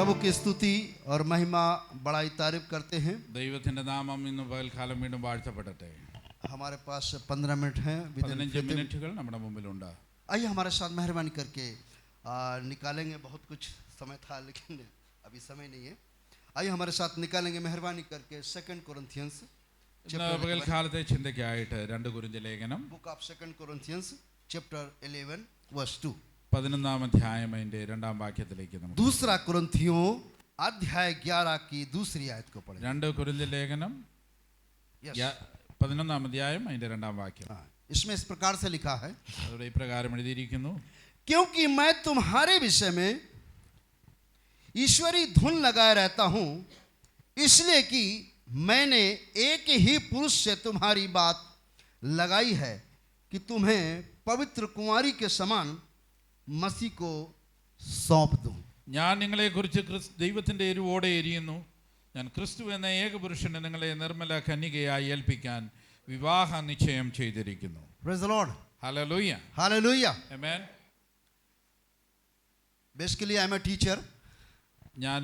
प्रभु की स्तुति और महिमा बड़ाई तारीफ करते हैं। ദൈവത്തിന്റെ നാമം ഇന്ന് പകൽക്കാലം വീണ്ടും വാഴ്ത്തപ്പെടട്ടെ. हमारे पास 15 मिनट हैं। 15 മിനിറ്റുകൾ നമ്മുടെ മുമ്പിലുണ്ട്. आइए हमारे साथ मेहरबानी करके निकालेंगे। बहुत कुछ समय था लेकिन अभी समय नहीं है। आइए हमारे साथ निकालेंगे मेहरबानी करके 2 कोरिन्थियंस ഇന്ന് പകൽക്കാലത്തെ ചിന്തയ്ക്കായിട്ട് 2 കൊരിന്ത്യർ ലേഖനം बुक ऑफ 2 कोरिन्थियंस चैप्टर 11 वर्स 2 11 അധ്യായം അതിന്റെ 2 വാക്യത്തിലേക്ക് നമുക്ക് दूसरा कुरिन्थियों अध्याय 11 की दूसरी आयत को पढ़ें। 2 കൊരിന്ത്യർ ലേഖനം Yes. 11 അധ്യായം അതിന്റെ 2 വാക്യം. हाँ, इसमें इस प्रकार से लिखा है, അവിടെ ഇപ്രകാരം എഴുതിയിരിക്കുന്നു. क्योंकि मैं तुम्हारे विषय में ईश्वरी धुन लगाए रहता हूं, इसलिए कि मैंने एक ही पुरुष से तुम्हारी बात लगाई है कि तुम्हें पवित्र कुंवारी के समान मसीह को सौंप दूं। ഞാൻ നിങ്ങളെക്കുറിച്ച് ദൈവത്തിന്റെ എരിവോടെ എരിയുന്നു. ഞാൻ ക്രിസ്തു എന്ന ഏകപുരുഷനെ നിങ്ങളെ നിർമ്മല കന്യകയായി ഏൽപ്പിക്കാൻ വിവാഹ നിശ്ചയം ചെയ്തിരിക്കുന്നു. Praise the Lord. Hallelujah. Hallelujah. Amen. Basically I am a teacher. ഞാൻ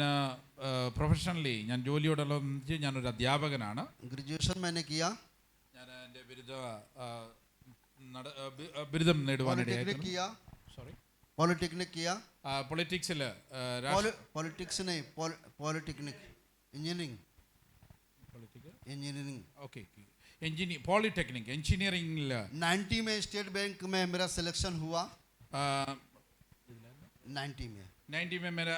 പ്രൊഫഷണലി ഞാൻ ജോലിയോടൊപ്പം ഞാനൊരു അധ്യാപകനാണ്. ग्रेजुएशन मैंने किया, ഞാൻ എൻ്റെ ബിരുദം पॉलिटेक्निक നേടുവാനിടയായിരുന്നു. किया, സോറി, पॉलिटेक्निक किया, പൊളിറ്റിക്സിൽ पॉलिटिक्स नहीं, पॉलिटेक्निक इंजीनियरिंग ഓക്കെ പോളിടെക്നിക് എഞ്ചിനീയറിംഗിൽ 90 में स्टेट बैंक में मेरा सिलेक्शन हुआ। 90 में 90 में मेरा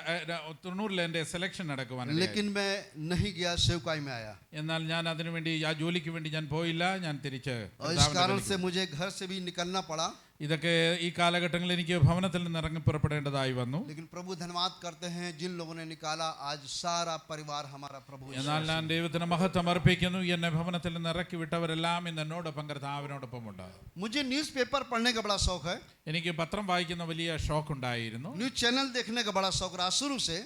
90 എൻ്റെ സെലക്ഷൻ നടക്കുവാൻ. लेकिन मैं नहीं गया, सेवकाई में आया എന്നാൽ ഞാൻ അതിനു വേണ്ടി ആ ജോലിക്ക് വേണ്ടി ഞാൻ പോയില്ല. ഞാൻ തിരിച്ച് और इस कारण से मुझे घर से भी निकलना पड़ा। ഇതൊക്കെ ഈ കാലഘട്ടങ്ങളിൽ എനിക്ക് ഭവനത്തിൽ നിന്ന് ഇറങ്ങി പുറപ്പെടേണ്ടതായി വന്നു. लेकिन प्रभु धन्यवाद करते हैं, जिन लोगों ने निकाला आज सारा परिवार हमारा प्रभु എന്നാൽ ഞാൻ ദൈവത്തിന് മഹത്വം അർപ്പിക്കുന്നു. എന്നെ ഭവനത്തിൽ നിന്ന് ഇറക്കി വിട്ടവരെല്ലാം ഇന്ന് എന്നോടൊപ്പം കർത്താവിനോടൊപ്പമുണ്ട്. मुझे न्यूज़पेपर पढ़ने का बड़ा शौक है, എനിക്ക് പത്രം വായിക്കുന്ന വലിയ ഷോക്ക് ഉണ്ടായിരുന്നു. न्यूज़ चैनल देखने का बड़ा शौक रहा शुरू से।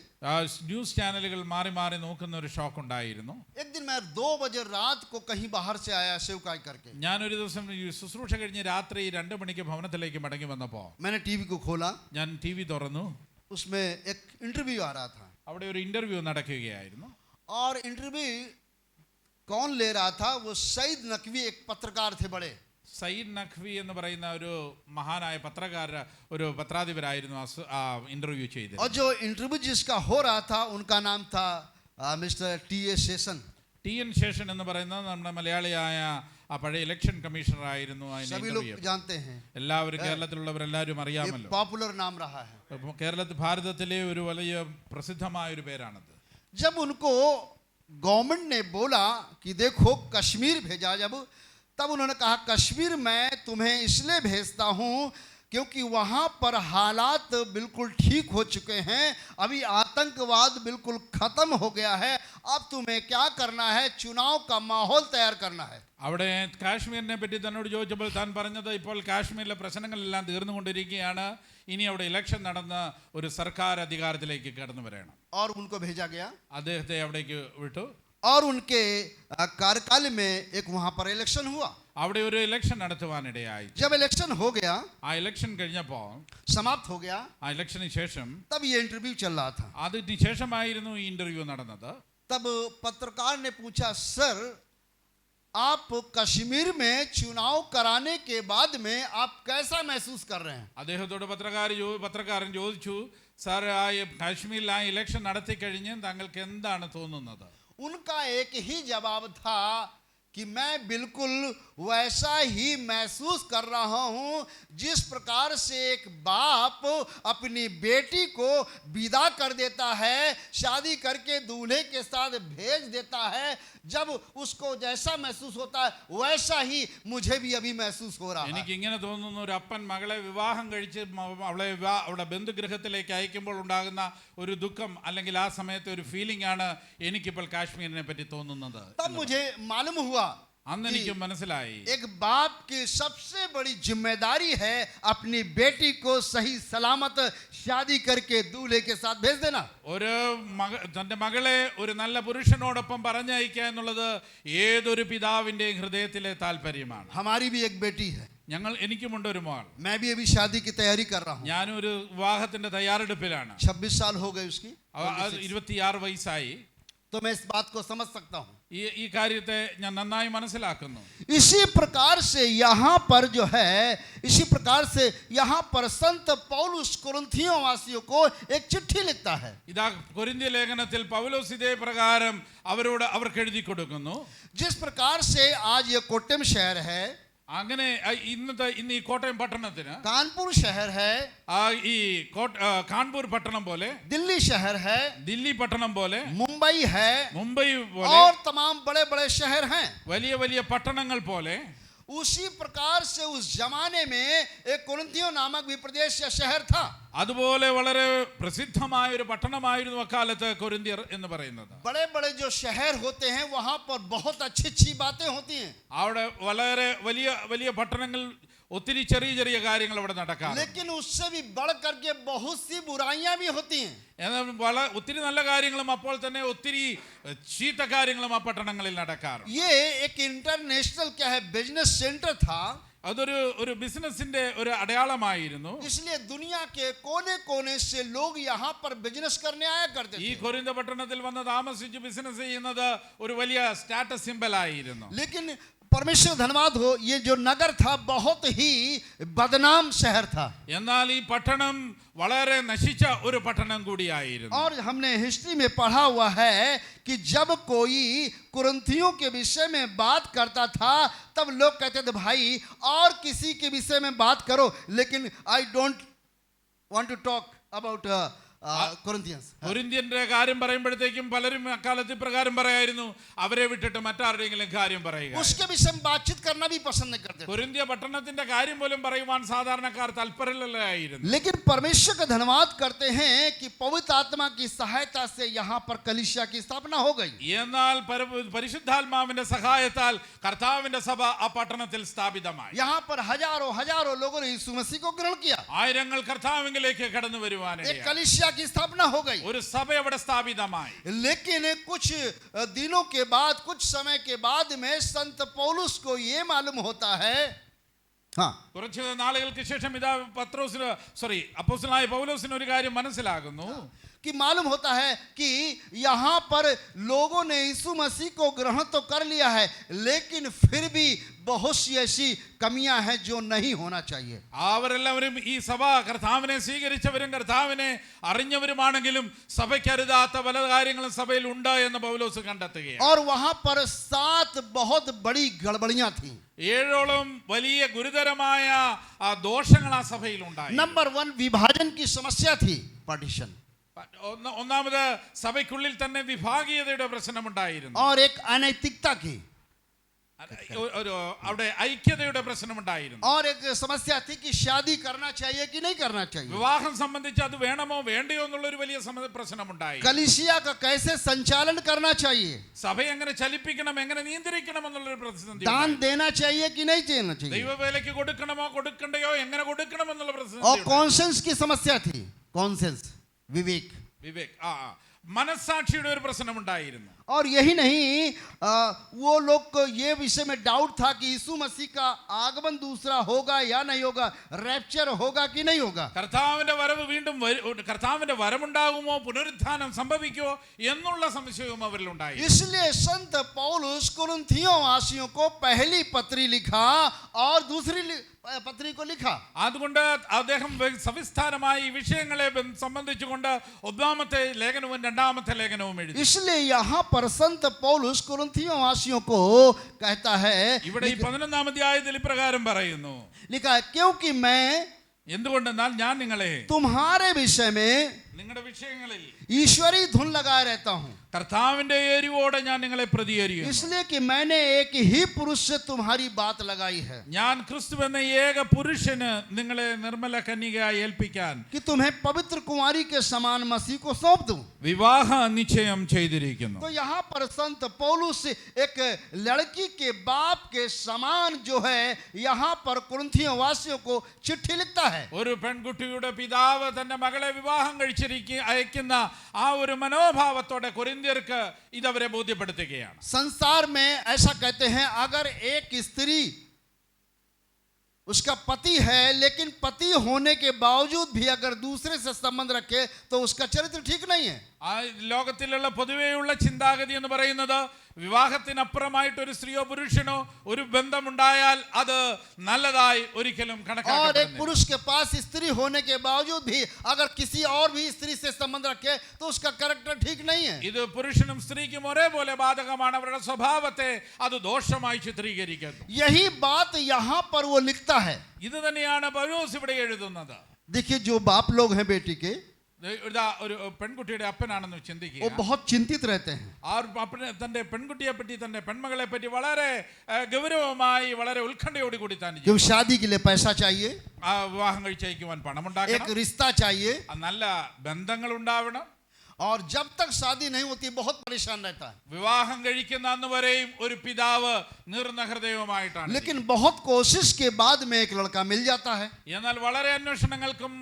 ന്യൂസ് ചാനലുകൾ മാറി മാറി നോക്കുന്ന ഒരു ഷോക്ക് ഉണ്ടായിരുന്നു. एक दिन मैं 2 बजे रात को कहीं बाहर से आया सेवकाई करके। ഞാനൊരു ദിവസം ഈ ശുശ്രൂഷ കഴിഞ്ഞ് രാത്രി 2 മണിക്ക് ഭവനത്തിലേക്ക് മടങ്ങി വന്നപ്പോൾ मैंने टीवी को खोला, ഞാൻ TV തുറന്നു. उसमें एक इंटरव्यू आ रहा था അവിടെ ഒരു ഇന്റർവ്യൂ നടക്കുകയായിരുന്നു. और इंटरव्यू कौन ले रहा था? वो सईद नकवी एक पत्रकार थे बड़े। സയ്യിദ് നഖ്വി എന്ന് പറയുന്ന ഒരു മഹാനായ ഒരു പത്രാധിപരായിരുന്നു ആ ഇന്റർവ്യൂ ചെയ്തത്. और जो इंटरव्यू जिसका हो रहा था उनका नाम था mister T.A. Seshan. TN Seshan എന്ന് പറയുന്നത് നമ്മുടെ മലയാളിയായ ആ പഴയ ഇലക്ഷൻ കമ്മീഷണർ ആയിരുന്നു. सभी लोग जानते हैं, എല്ലാവരും കേരളത്തിലുള്ളവരെല്ലാവരും ये അറിയാമല്ലോ. पॉपुलर नाम रहा है। ഭാരതത്തിലെ ഒരു വലിയ പ്രസിദ്ധമായ ഒരു പേരാണത്. जब उनको गवर्नमेंट ने बोला कि देखो कश्मीर भेजा, तब उन्होंने कहा कश्मीर मैं तुम्हें इसलिए भेजता हूँ क्योंकि वहाँ पर हालात बिल्कुल ठीक हो चुके हैं, अभी आतंकवाद बिल्कुल ख़त्म हो गया है, अब तुम्हें क्या करना है? चुनाव का माहौल तैयार करना है। അവിടെ കാശ്മീരിനെ പറ്റി തന്നോട് ചോദിച്ചപ്പോൾ താൻ പറഞ്ഞത് ഇപ്പോൾ കാശ്മീരിലെ പ്രശ്നങ്ങളെല്ലാം തീർന്നുകൊണ്ടിരിക്കുകയാണ്, ഇനി അവിടെ ഇലക്ഷൻ നടന്ന ഒരു സർക്കാർ അധികാരത്തിലേക്ക് കടന്നു വരണം. और उनको भेजा गया അദ്ദേഹത്തെ അവിടേക്ക് വിട്ടു. और उनके कार्यकाल में एक वहाँ पर इलेक्शन हुआ। അവിടെ ഒരു ഇലക്ഷൻ നടത്തുവാനിടയായി. जब इलेक्शन हो गया, ആ ഇലക്ഷൻ കഴിഞ്ഞപ്പോൾ समाप्त हो गया, ആ ഇലക്ഷന് ശേഷം तब ये इंटरव्यू चल रहा था। അതിന് ശേഷമായിരുന്നു ഈ ഇന്റർവ്യൂ നടന്നത്. तब पत्रकार ने पूछा, सर आप कश्मीर में चुनाव कराने के बाद में आप कैसा महसूस कर रहे हैं? അദ്ദേഹത്തോട് പത്രക്കാരൻ ചോദിച്ചു, സാർ ആ കാശ്മീരിൽ ആ ഇലക്ഷൻ നടത്തി കഴിഞ്ഞ് താങ്കൾക്ക് എന്താണ് തോന്നുന്നത്? उनका एक ही जवाब था कि मैं बिल्कुल वैसा ही महसूस कर रहा हूं जिस प्रकार से एक बाप अपनी बेटी को विदा कर देता है, शादी करके दूल्हे के साथ भेज देता है, जब उसको जैसा महसूस होता है वैसा ही मुझे भी अभी महसूस हो रहा है। എനിക്ക് ഇങ്ങനെ തോന്നുന്നു, ഒരു അപ്പൻ മകളെ വിവാഹം കഴിച്ച് അവളെ അവളുടെ ബന്ധുഗൃഹത്തിലേക്ക് അയക്കുമ്പോൾ ഉണ്ടാകുന്ന ഒരു ദുഃഖം അല്ലെങ്കിൽ ആ സമയത്തെ ഒരു ഫീലിംഗ് ആണ് എനിക്കിപ്പോൾ കാശ്മീരിനെ പറ്റി തോന്നുന്നത്. तब मुझे मालूम हुआ അന്ന് എനിക്ക് മനസ്സിലായി एक बाप की सबसे बड़ी जिम्मेदारी है अपनी बेटी को सही सलामत शादी करके दूल्हे के साथ भेज देना। ഒരു തന്റെ മകളെ ഒരു നല്ല പുരുഷനോടൊപ്പം പറഞ്ഞയക്കുക എന്നുള്ളത് ഏതൊരു പിതാവിന്റെയും ഹൃദയത്തിലെ താല്പര്യമാണ്. हमारी भी एक बेटी है, എനിക്കുമുണ്ട് ഒരു മകൾ. मैं भी अभी शादी की तैयारी कर रहा हूँ। ഞാനും ഒരു വിവാഹത്തിന്റെ തയ്യാറെടുപ്പിലാണ്. 26 साल हो गए उसकी, 26 वയസ്സായി. तो मैं इस बात को समझ सकता हूँ। ഈ കാര്യത്തെ ഞാൻ നന്നായി മനസ്സിലാക്കുന്നു. इसी प्रकार से यहाँ पर जो है, इसी प्रकार से यहाँ पर संत पौलुस कुरिन्थियों वासियों को एक चिट्ठी लिखता है। ഇതാ കൊരിന്ത്യ ലേഖനത്തിൽ പൗലോസ് ഇതേ പ്രകാരം അവർക്ക് എഴുതി കൊടുക്കുന്നു. जिस प्रकार से आज ये कोट्टम शहर है, അങ്ങനെ ഇന്ന് ഈ കോട്ടയം പട്ടണത്തിന് कानपुर शहर है, ഈ കാൺപൂർ പട്ടണം പോലെ, दिल्ली शहर है, ദില്ലി പട്ടണം പോലെ, मुंबई है, മുംബൈ പോലെ, और तमाम बड़े बड़े शहर हैं। വലിയ വലിയ പട്ടണങ്ങൾ പോലെ उसी प्रकार से उस जमाने में एक कुरिन्थियों नामक भी प्रदेश या शहर था। അതുപോലെ വളരെ പ്രസിദ്ധമായ ഒരു പട്ടണമായിരുന്നു അക്കാലത്ത് കൊരിന്ത്യർ എന്ന് പറയുന്നത്. बड़े बड़े जो शहर होते हैं वहां पर बहुत अच्छी अच्छी बातें होती हैं, അവിടെ വളരെ വലിയ വലിയ പട്ടണങ്ങൾ ഒത്തിരി ചെറിയ ചെറിയ കാര്യങ്ങൾ അവിടെ നടക്കാം. लेकिन उससे भी बढ़ करके बहुत सी बुराइयां भी होती हैं। എന്നാൽ ഒത്തിരി നല്ല കാര്യങ്ങളും അപ്പോൾ തന്നെ ഒത്തിരി ചീത്ത കാര്യങ്ങളും ആ പട്ടണങ്ങളിൽ നടക്കാറുണ്ട്. ये एक इंटरनेशनल क्या है बिजनेस सेंटर था, അതൊരു ബിസിനസിന്റെ ഒരു അടയാളമായിരുന്നു. इसलिए दुनिया के कोने कोने से लोग यहाँ पर बिजनेस करने आया करते ഈ थे। കൊരിന്ത പട്ടണത്തിൽ വന്ന് താമസിച്ച് ബിസിനസ് ചെയ്യുന്നത് ഒരു വലിയ സ്റ്റാറ്റസ് സിംബൽ ആയിരുന്നു. लेकिन परमेश्वर धन्यवाद हो, ये जो नगर था बहुत ही बदनाम शहर था। എന്നാൽ ഈ പട്ടണം വളരെ നശിച്ച ഒരു പട്ടണം കൂടിയായിരുന്നു. और हमने हिस्ट्री में पढ़ा हुआ है कि जब कोई कुरिन्थियों के विषय में बात करता था तब लोग कहते थे भाई और किसी के विषय में बात करो, लेकिन I don't want to talk about Corinthians. കൊരിന്ത്യന്റെ കാര്യം പറയുമ്പോഴത്തേക്കും പലരും അക്കാലത്ത് ഇപ്രകാരം പറയായിരുന്നു, അവരെ വിട്ടിട്ട് മറ്റാരുടെയെങ്കിലും കാര്യം പറയുക. उसके विषय में बातचीत करना भी पसंद नहीं करते थे। കൊരിന്ത്യ പട്ടണത്തിന്റെ കാര്യം പോലും പറയുവാൻ സാധാരണക്കാർ താല്പര്യമില്ലായിരുന്നു. लेकिन परमेश्वर का धन्यवाद करते हैं कि पवित्र आत्मा की सहायता से यहाँ पर कलीसिया की स्थापना हो गई। എന്നാൽ പരിശുദ്ധാത്മാവിന്റെ സഹായത്താൽ കർത്താവിന്റെ സഭ ആ പട്ടണത്തിൽ സ്ഥാപിതമായി. यहाँ पर हजारों हजारों लोगों ने यीशु मसीह को ग्रहण किया। ആയിരങ്ങൾ കർത്താവിലേക്ക് കടന്നു വരുവാനായി एक कलीसिया की स्थापना हो गई। ഒരു സഭ അവിടെ സ്ഥാപിതമായി. लेकिन कुछ दिनों के बाद, कुछ समय के बाद में संत पौलुस को ये मालूम होता है, हाँ, കുറച്ച് നാളുകൾക്ക് ശേഷം ഇതാ അപ്പോസ്തലനായ പൗലോസിന് ഒരു കാര്യം മനസ്സിലാകുന്നു. कि मालूम होता है कि यहाँ पर लोगों ने यीशु मसीह को ग्रहण तो कर लिया है, लेकिन फिर भी बहुत सी ऐसी कमियां हैं जो नहीं होना चाहिए. അവരെല്ലാവരും ഈ സഭ കർത്താവിനെ സ്വീകരിച്ചവരും കർത്താവിനെ അറിഞ്ഞവരുമാണെങ്കിലും സഭയ്ക്കരുതാത്ത പല കാര്യങ്ങളും സഭയിൽ ഉണ്ട് എന്ന് പൗലോസ് കണ്ടെത്തുകയാണ്. और वहां पर 7 बहुत बड़ी गड़बड़ियां थी. 7ഓളം വലിയ ഗുരുതരമായ ദോഷങ്ങൾ ആ സഭയിൽ ഉണ്ടായി. नंबर 1 विभाजन की समस्या थी, पार्टीशन. ഒന്നാമത് സഭയ്ക്കുള്ളിൽ തന്നെ വിഭാഗീയതയുടെ പ്രശ്നമുണ്ടായിരുന്നു. और एक अनैतिकता की, അവിടെ ഐക്യതയുടെ പ്രശ്നമുണ്ടായിരുന്നു. और एक समस्या थी कि शादी करना चाहिए कि नहीं करना चाहिए. വിവാഹം സംബന്ധിച്ച് അത് വേണമോ വേണ്ടയോ എന്നുള്ള ഒരു വലിയ പ്രശ്നമുണ്ടായി. कलीसिया का कैसे संचालन करना चाहिए, സഭയെ എങ്ങനെ ചലിപ്പിക്കണം, എങ്ങനെ നിയന്ത്രിക്കണം എന്നുള്ളൊരു പ്രതിസന്ധി. दान देना चाहिए कि नहीं देना चाहिए, ദൈവവേലയ്ക്ക് കൊടുക്കണമോ കൊടുക്കണ്ടയോ, എങ്ങനെ കൊടുക്കണം എന്നുള്ള और പ്രതിസന്ധി. कॉन्सेंस की समस्या थी, कॉन्सेंस विवेक. മനസ്സാക്ഷിയുടെ ഒരു പ്രശ്നമുണ്ടായിരുന്നു. और यही नहीं, वो लोग को ये विषय में डाउट था कि यीशु मसीह का आगमन दूसरा होगा या नहीं होगा, रैप्चर होगा कि नहीं होगा. കർത്താവിന്റെ വരവ് വീണ്ടും കർത്താവിന്റെ വരമുണ്ടാകുമോ, പുനരുത്ഥാനം സംഭവിക്കുമോ എന്നുള്ള സംശയവും അവരിലുണ്ടായി. इसलिए संत पौलुस कुरिन्थियों वासियों को पहली पत्री लिखा और दूसरी पत्री को लिखा. അതുകൊണ്ട് അദ്ദേഹം സവിസ്താരമായി ഈ വിഷയങ്ങളെ സംബന്ധിച്ചുകൊണ്ട് ഒന്നാമത്തെ ലേഖനവും രണ്ടാമത്തെ ലേഖനവും എഴുതി. इसलिए यहाँ पर संत पौलुस कुरिन्थियों वासियों को कहता है, ഇവിടെ ഈ 11ാം അധ്യായത്തിൽ ഇപ്രകാരം പറയുന്നു, लिखा है, क्योंकि मैं എന്തുകൊണ്ടെന്നാൽ ഞാൻ നിങ്ങളെ तुम्हारे विषय में നിങ്ങളുടെ വിഷയങ്ങളിൽ ईश्वरी धुन लगाए रहता हूँ. കർത്താവിന്റെ എരിവോടെ ഞാൻ നിങ്ങളെ പ്രതികരിക്കുന്നു. इसलिए कि मैंने एक ही पुरुष से तुम्हारी बात लगाई है ഞാൻ ക്രിസ്തു എന്ന ഏക പുരുഷന് നിങ്ങളെ നിർമ്മല കന്യകയായി ഏൽപ്പിക്കാൻ कि तुम्हें पवित्र कुंवारी के समान मसीह को सौंप दूं। വിവാഹ നിശ്ചയം ചെയ്തിരിക്കുന്നു. तो यहाँ पर संत पौलुस एक लड़की के बाप के समान जो है यहाँ पर कुरिन्थियों वासियों को चिट्ठी लिखता है। ഒരു പെൺകുട്ടിയുടെ പിതാവ് തന്റെ മകളെ വിവാഹം അയക്കുന്ന ആ ഒരു മനോഭാവത്തോടെ കൊരിന്ത്യർക്ക് ഇതവരെ ബോധ്യപ്പെടുത്തുകയാണ്. संसार में ऐसा कहते हैं, अगर एक स्त्री उसका पति है लेकिन पति होने के बावजूद भी अगर दूसरे से संबंध रखे तो उसका चरित्र ठीक नहीं है. ആ ലോകത്തിലുള്ള പൊതുവെയുള്ള ചിന്താഗതി എന്ന് പറയുന്നത് വിവാഹത്തിനപ്പുറമായിട്ട് ഒരു സ്ത്രീയോ പുരുഷനോ ഒരു ബന്ധമുണ്ടായാൽ അത് നല്ലതായി ഒരിക്കലും और एक കണക്കാക്കപ്പെടുന്നില്ല. पुरुष के पास स्त्री होने के बावजूद भी अगर किसी और भी स्त्री से संबंध रखे तो उसका कैरेक्टर ठीक नहीं है. ഇത് പുരുഷനും സ്ത്രീക്കും ഒരേപോലെ ബാധകമാണ്. അവരുടെ സ്വഭാവത്തെ അത് ദോഷമായി ചിത്രീകരിക്കുന്നു. यही बात यहाँ पर वो लिखता है. ഇത് തന്നെയാണ് പൗലോസ് ഇവിടെ എഴുതുന്നത്. देखिए, जो बाप लोग हैं बेटी के, ഇതാ ഒരു പെൺകുട്ടിയുടെ അപ്പനാണെന്ന് वो ചിന്തിക്കുക. बहुत चिंतित रहते हैं. ആ ഒരു അപ്പനെ തന്റെ പെൺകുട്ടിയെ പറ്റി തന്റെ പെൺമകളെ പറ്റി വളരെ ഗൗരവമായി വളരെ ഉത്കണ്ഠയോട് കൂടി താൻ क्यों शादी के लिए पैसा चाहिए, ആ വിവാഹം കഴിച്ചയക്കുവാൻ एक പണമുണ്ടാക്കണം, रिश्ता चाहिए, നല്ല ബന്ധങ്ങൾ ഉണ്ടാവണം. और जब तक शादी नहीं होती बहुत परेशान रहता है. വിവാഹം കഴിക്കുന്ന അന്ന് വരെയും ഒരു പിതാവ് നിർന്ന ഹൃദയവുമായിട്ടാണ്. लेकिन बहुत कोशिश के बाद में एक लड़का मिल जाता है. എന്നാൽ വളരെ അന്വേഷണങ്ങൾക്കും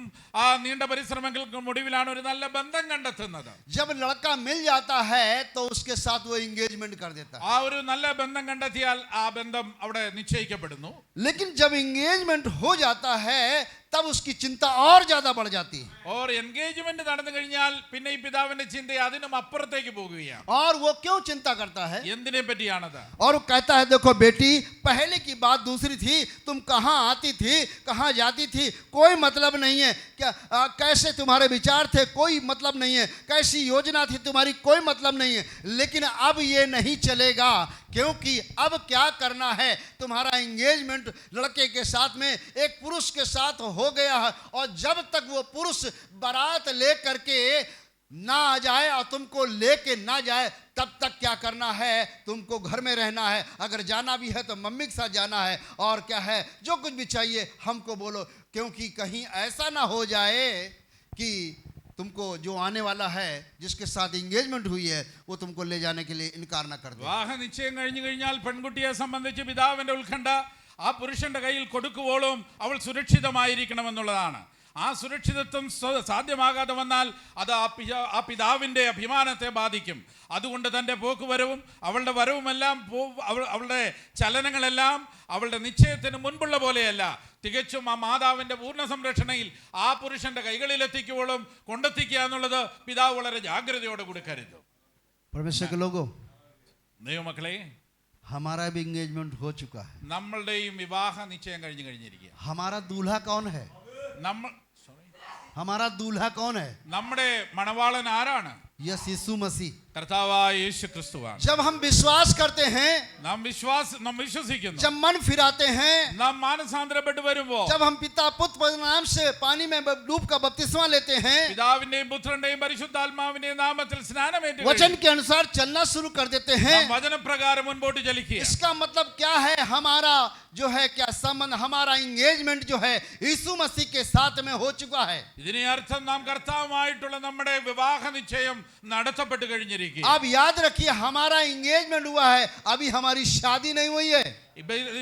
ആ നീണ്ട പരിശ്രമങ്ങൾക്കും ഒടുവിലാണ് ഒരു നല്ല ബന്ധം കണ്ടെത്തുന്നത്. जब लड़का मिल जाता है तो उसके साथ वो एंगेजमेंट कर देता है. ആ ഒരു നല്ല ബന്ധം കണ്ടെത്തിയാൽ ആ ബന്ധം അവിടെ നിശ്ചയിക്കപ്പെടുന്നു. लेकिन जब एंगेजमेंट हो जाता है तब उसकी चिंता और ज्यादा बढ़ जाती है. ഓർ എൻഗേജ്മെന്റ് നടന്നു കഴിഞ്ഞാൽ പിന്നെ ഈ പിതാവിന്റെ ചിന്ത അതിനും അപ്പുറത്തേക്ക് പോകുകയാണ്. और वो क्यों चिंता करता है? എന്തിനെ പറ്റിയാണത്? और वो कहता है, देखो बेटी, पहले की बात दूसरी थी, तुम कहाँ आती थी, कहाँ जाती थी, कोई मतलब नहीं है. क्या कैसे तुम्हारे विचार थे, कोई मतलब नहीं है. कैसी योजना थी तुम्हारी, कोई मतलब नहीं है. लेकिन अब ये नहीं चलेगा, क्योंकि अब क्या करना है, तुम्हारा एंगेजमेंट लड़के के साथ में एक पुरुष के साथ हो गया है. और जब तक वो पुरुष बारात ले करके ना आ जाए और तुमको लेके ना जाए तब तक क्या करना है, तुमको घर में रहना है. अगर जाना भी है तो मम्मी के साथ जाना है. और क्या है, जो कुछ भी चाहिए हमको बोलो, क्योंकि कहीं ऐसा ना हो जाए कि तुमको जो आने वाला है, जिसके साथ एंगेजमेंट हुई है, वो तुमको ले जाने के लिए इनकार ना कर दे. വിവാഹ നിശ്ചയം കഴിഞ്ഞു കഴിഞ്ഞാൽ പെൺകുട്ടിയെ സംബന്ധിച്ച് പിതാവിന്റെ ഉത്കണ്ഠ ആ പുരുഷന്റെ കയ്യിൽ കൊടുക്കുവോളും അവൾ സുരക്ഷിതമായിരിക്കണമെന്നുള്ളതാണ്. ആ സുരക്ഷിതത്വം സാധ്യമാകാതെ വന്നാൽ അത് ആ പിതാവിന്റെ അഭിമാനത്തെ ബാധിക്കും. അതുകൊണ്ട് തൻ്റെ പോക്കുവരവും അവളുടെ വരവുമെല്ലാം അവളുടെ ചലനങ്ങളെല്ലാം അവളുടെ നിശ്ചയത്തിന് മുൻപുള്ള പോലെയല്ല, തികച്ചും ആ മാതാവിന്റെ പൂർണ്ണ സംരക്ഷണയിൽ ആ പുരുഷന്റെ കൈകളിലെത്തിക്കുവോളും കൊണ്ടെത്തിക്കുക എന്നുള്ളത് പിതാവ് വളരെ ജാഗ്രതയോടെ കൂടി കരുതും. परमेश्वर के लोगों, ദൈവമക്കളെ, हमारा भी एंगेजमेंट हो चुका है. നമ്മളുടെയും വിവാഹ നിശ്ചയം കഴിഞ്ഞിരിക്കുക. हमारा दूल्हा कौन है? हमारा दूल्हा कौन है? നമ്മുടെ മണവാളൻ ആരാണ്? यस, यीशु मसीह. കർത്താവായ യേശു ക്രിസ്തുവാണ്. जब हम विश्वास करते हैं, നാം വിശ്വസിക്കുന്നു, जब मन फिराते हैं, നാം മാനസാന്തരപ്പെട്ട് വരുമ്പോൾ, जब हम पिता पुत्र नाम से पानी में डूब का बपतिस्मा लेते हैं, പിതാവിന്റെയും പുത്രന്റെയും പരിശുദ്ധാത്മാവിന്റെയും നാമത്തിൽ സ്നാനമേറ്റ് वचन के अनुसार चलना शुरू कर देते हैं, വചനപ്രകാരം മുൻപോട്ട് ചലിക്കുക. इसका मतलब क्या है? हमारा जो है क्या संबंध, हमारा एंगेजमेंट जो है यीशु मसीह के साथ में हो चुका है. ഇതിനെ അർത്ഥം നാം കർത്താവുമായിട്ടുള്ള നമ്മുടെ വിവാഹ നിശ്ചയം നടത്തപ്പെട്ട് കഴിഞ്ഞിരിക്കുക. अब याद रखिए, हमारा एंगेजमेंट हुआ है, अभी हमारी शादी नहीं हुई है.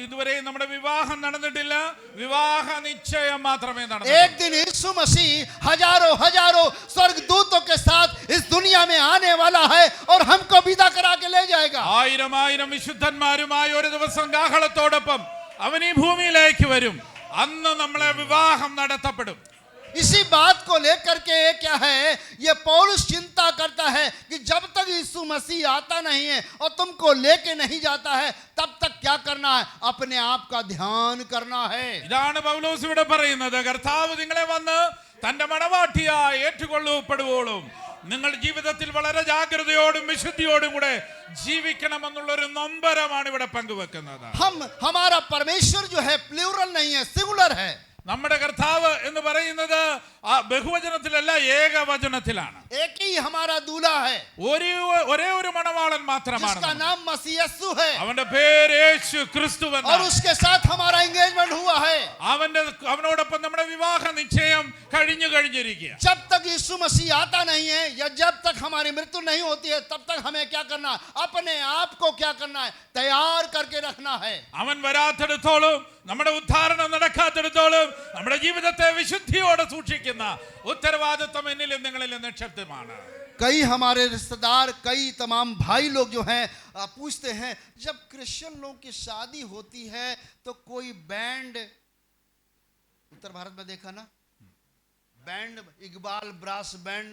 ഇതുവരെ നമ്മുടെ വിവാഹം നടന്നിട്ടില്ല, വിവാഹ നിശ്ചയം മാത്രമേ एक നടന്നിട്ടുള്ളൂ. दिन यीशु मसीह हजारों हजारों स्वर्गदूतों के साथ इस दुनिया में आने वाला है और हमको विदा करा के ले जाएगा. ആയിരം ആയിരം വിശുദ്ധന്മാരുമായി ഒരു ദിവസം കാഹളത്തോടൊപ്പം അവൻ ഈ ഭൂമിയിലേക്ക് വരും. അന്ന് നമ്മളെ വിവാഹം നടത്തപ്പെടും. इसी बात को लेकर के क्या है, ये पौलुस चिंता करता है कि जब तक यीशु मसीह आता नहीं है और तुमको लेके नहीं जाता है, तब तक क्या करना है? अपने आप का ध्यान करना है. ഇതാണ് പൗലോസ് ഇവിടെ പറയുന്നത്. കർത്താവ് നിങ്ങളെ വന്ന് തന്റെ മണവാട്ടിയായി ഏറ്റുകൊള്ളപ്പെടുവോളും നിങ്ങൾ ജീവിതത്തിൽ വളരെ ജാഗ്രതയോടും വിശുദ്ധിയോടും കൂടെ ജീവിക്കണമെന്നുള്ളൊരു നൊമ്പരമാണ് ഇവിടെ പങ്കുവെക്കുന്നത്. हमारा परमेश्वर जो है प्लूरल नहीं है, सिंगुलर है. നമ്മുടെ കർത്താവ് എന്ന് പറയുന്നത് ആ ബഹുവചനത്തിലല്ല, ഏകവചനത്തിലാണ്. एक ही हमारा दूल्हा है ഒരേ ഒരു മണവാളൻ മാത്രമാണ്. जिसका नाम मसीह यीशु है അവന്റെ പേര് യേശു ക്രിസ്തു और എന്നാണ്. उसके साथ हमारा एंगेजमेंट हुआ है. അവനോടൊപ്പം നമ്മുടെ വിവാഹ നിശ്ചയം കഴിഞ്ഞിരിക്കുക. जब तक यीशु मसीह आता नहीं है या जब तक हमारी मृत्यु नहीं होती है, तब तक हमें क्या करना, अपने आप को क्या करना है, तैयार करके रखना है. അവൻ വരാത്തിടത്തോളം, നമ്മുടെ ഉദ്ധാരണം നടക്കാത്തിടത്തോളം നമ്മുടെ ജീവിതത്തെ വിശുദ്ധിയോടെ സൂക്ഷിക്കുന്ന ഉത്തരവാദിത്വം എന്നിലും നിങ്ങളിലും നിക്ഷിപ്തമാണ്. कई हमारे रिश्तेदार, कई तमाम भाई लोग जो हैं पूछते हैं, जब क्रिश्चियन लोग की शादी होती है तो कोई बैंड, उत्तर भारत में देखा ना, band, Iqbal brass band,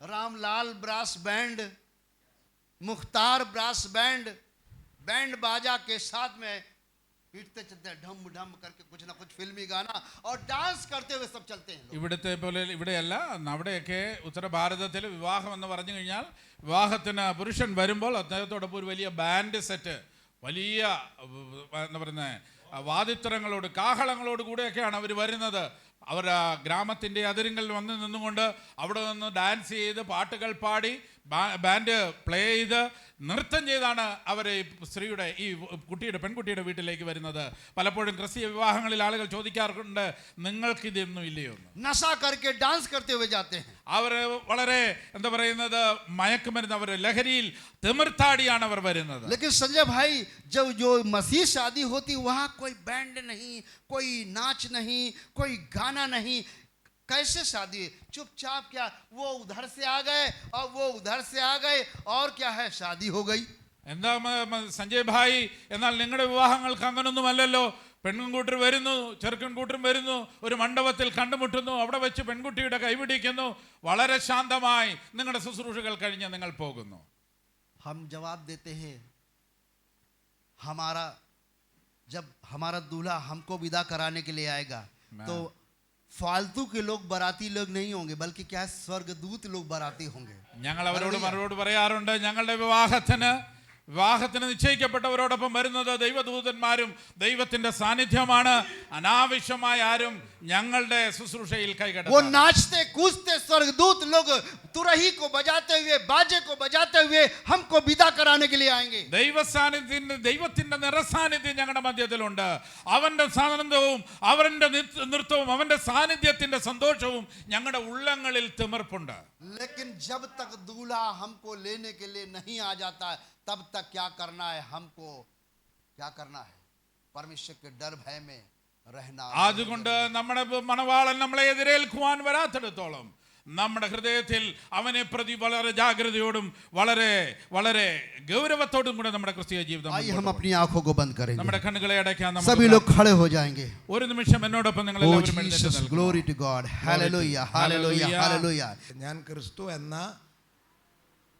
Ramlal brass band, Mukhtar brass band, band बाजा के साथ में पीटते चलते हैं, ढम ढम करके कुछ ना कुछ फिल्मी गाना और डांस करते हुए सब चलते हैं. ഇവിടുത്തെ പോലെ ഇവിടെയല്ല, അവിടെയൊക്കെ ഉത്തരഭാരതത്തിൽ വിവാഹം എന്ന് പറഞ്ഞു കഴിഞ്ഞാൽ വിവാഹത്തിന് പുരുഷൻ വരുമ്പോൾ അദ്ദേഹത്തോടൊപ്പം ഒരു വലിയ ബാൻഡ് സെറ്റ്, വലിയ എന്താ പറയുന്നത് വാദിത്രങ്ങളോട് കാഹളങ്ങളോട് കൂടെയൊക്കെയാണ് അവർ വരുന്നത്. അവർ ഗ്രാമത്തിൻ്റെ അതിരുകളിൽ വന്ന് നിന്നുകൊണ്ട് അവിടെ നിന്ന് ഡാൻസ് ചെയ്ത് പാട്ടുകൾ പാടി ബാൻഡ് പ്ലേ ചെയ്ത് നൃത്തം ചെയ്താണ് അവർ സ്ത്രീയുടെ ഈ പെൺകുട്ടിയുടെ വീട്ടിലേക്ക് വരുന്നത്. പലപ്പോഴും ക്രിസ്തീയ വിവാഹങ്ങളിൽ ആളുകൾ ചോദിക്കാറുണ്ട്, നിങ്ങൾക്ക് ഇതൊന്നും ഇല്ലയോ എന്ന്. नशा करके डांस करते हुए जाते हैं. അവർ വളരെ എന്താ പറയുന്നത് മയക്കുമരുന്ന്, അവർ ലഹരിയിൽ തിമിർത്താടിയാണ് അവർ വരുന്നത്. लेकिन संजय भाई, जब जो मसीह शादी होती वहाँ कोई बैंड नहीं, कोई नाच नहीं, कोई गाना नहीं, कैसे शादी है? चुपचाप क्या वो उधर से आ गए और वो उधर से आ गए और क्या है, शादी हो गई. എന്താ സഞ്ജയ് ഭായി, എന്നാൽ നിങ്ങളുടെ വിവാഹങ്ങൾക്ക് അങ്ങനൊന്നുമല്ലല്ലോ. പെൺകൂട്ടർ വരുന്നു, ചെറുക്കൻകൂട്ടരും വരുന്നു, ഒരു മണ്ഡപത്തിൽ കണ്ടുമുട്ടുന്നു, അവിടെ വെച്ച് പെൺകുട്ടിയുടെ കൈപിടിക്കുന്നു, വളരെ ശാന്തമായി നിങ്ങളുടെ ശുശ്രൂഷകൾ കഴിഞ്ഞ് നിങ്ങൾ പോകുന്നു. हम जवाब देते हैं, जब हमारा दूल्हा हमको विदा कराने के लिए आएगा तो फालतू के लोग बाराती लोग नहीं होंगे, बल्कि क्या स्वर्गदूत लोग बाराती होंगे. ഞങ്ങൾ അവരോട് മറുപടി പറയാറുണ്ട്, ഞങ്ങളുടെ വിവാഹത്തിന് നിശ്ചയിക്കപ്പെട്ടവരോടൊപ്പം വരുന്നത് ദൈവദൂതന്മാരും ദൈവത്തിന്റെ സാന്നിധ്യമാണ്. അനാവശ്യമായ ആരും ഞങ്ങളുടെ ശുശ്രൂഷയിൽ കൈകട. वो नाचते कूदते स्वर्गदूत लोग तुरही को बजाते हुए, बाजे को बजाते हुए हमको विदा कराने के लिए आएंगे. ദൈവത്തിന്റെ നിറസാന്നിധ്യം ഞങ്ങളുടെ മധ്യത്തിലുണ്ട്. അവന്റെ സാനന്ദവും അവന്റെ നൃത്തവും അവന്റെ സാന്നിധ്യത്തിന്റെ സന്തോഷവും ഞങ്ങളുടെ ഉള്ളങ്ങളിൽ തിമിർപ്പുണ്ട്. लेकिन जब तक दूल्हा हमको लेने के लिए नहीं आ जाता है, तब तक क्या करना है, हमको क्या करना है, परमेश्वर के डर भय में रहना. അതുകൊണ്ട് നമ്മുടെ മണവാളൻ നമ്മളെ എതിരേൽക്കുവാൻ വരാത്തിടത്തോളം നമ്മുടെ ഹൃദയത്തിൽ അവനെ പ്രതി വളരെ ജാഗ്രതയോടും വളരെ വളരെ ഗൗരവത്തോടും കൂടെ നമ്മുടെ ക്രിസ്തീയ ജീവിതം. आइए हम अपनी आंखों को बंद करेंगे, നമ്മുടെ കണ്ണുകളെ അടയ്ക്കാൻ सभी लोग खड़े हो जाएंगे. ഒരു നിമിഷം എന്നോടൊപ്പം നിങ്ങൾ എല്ലാവരും എഴുന്നേറ്റ് നിൽക്കുക. Glory to God, hallelujah, hallelujah, hallelujah. ഞാൻ ക്രിസ്തു എന്ന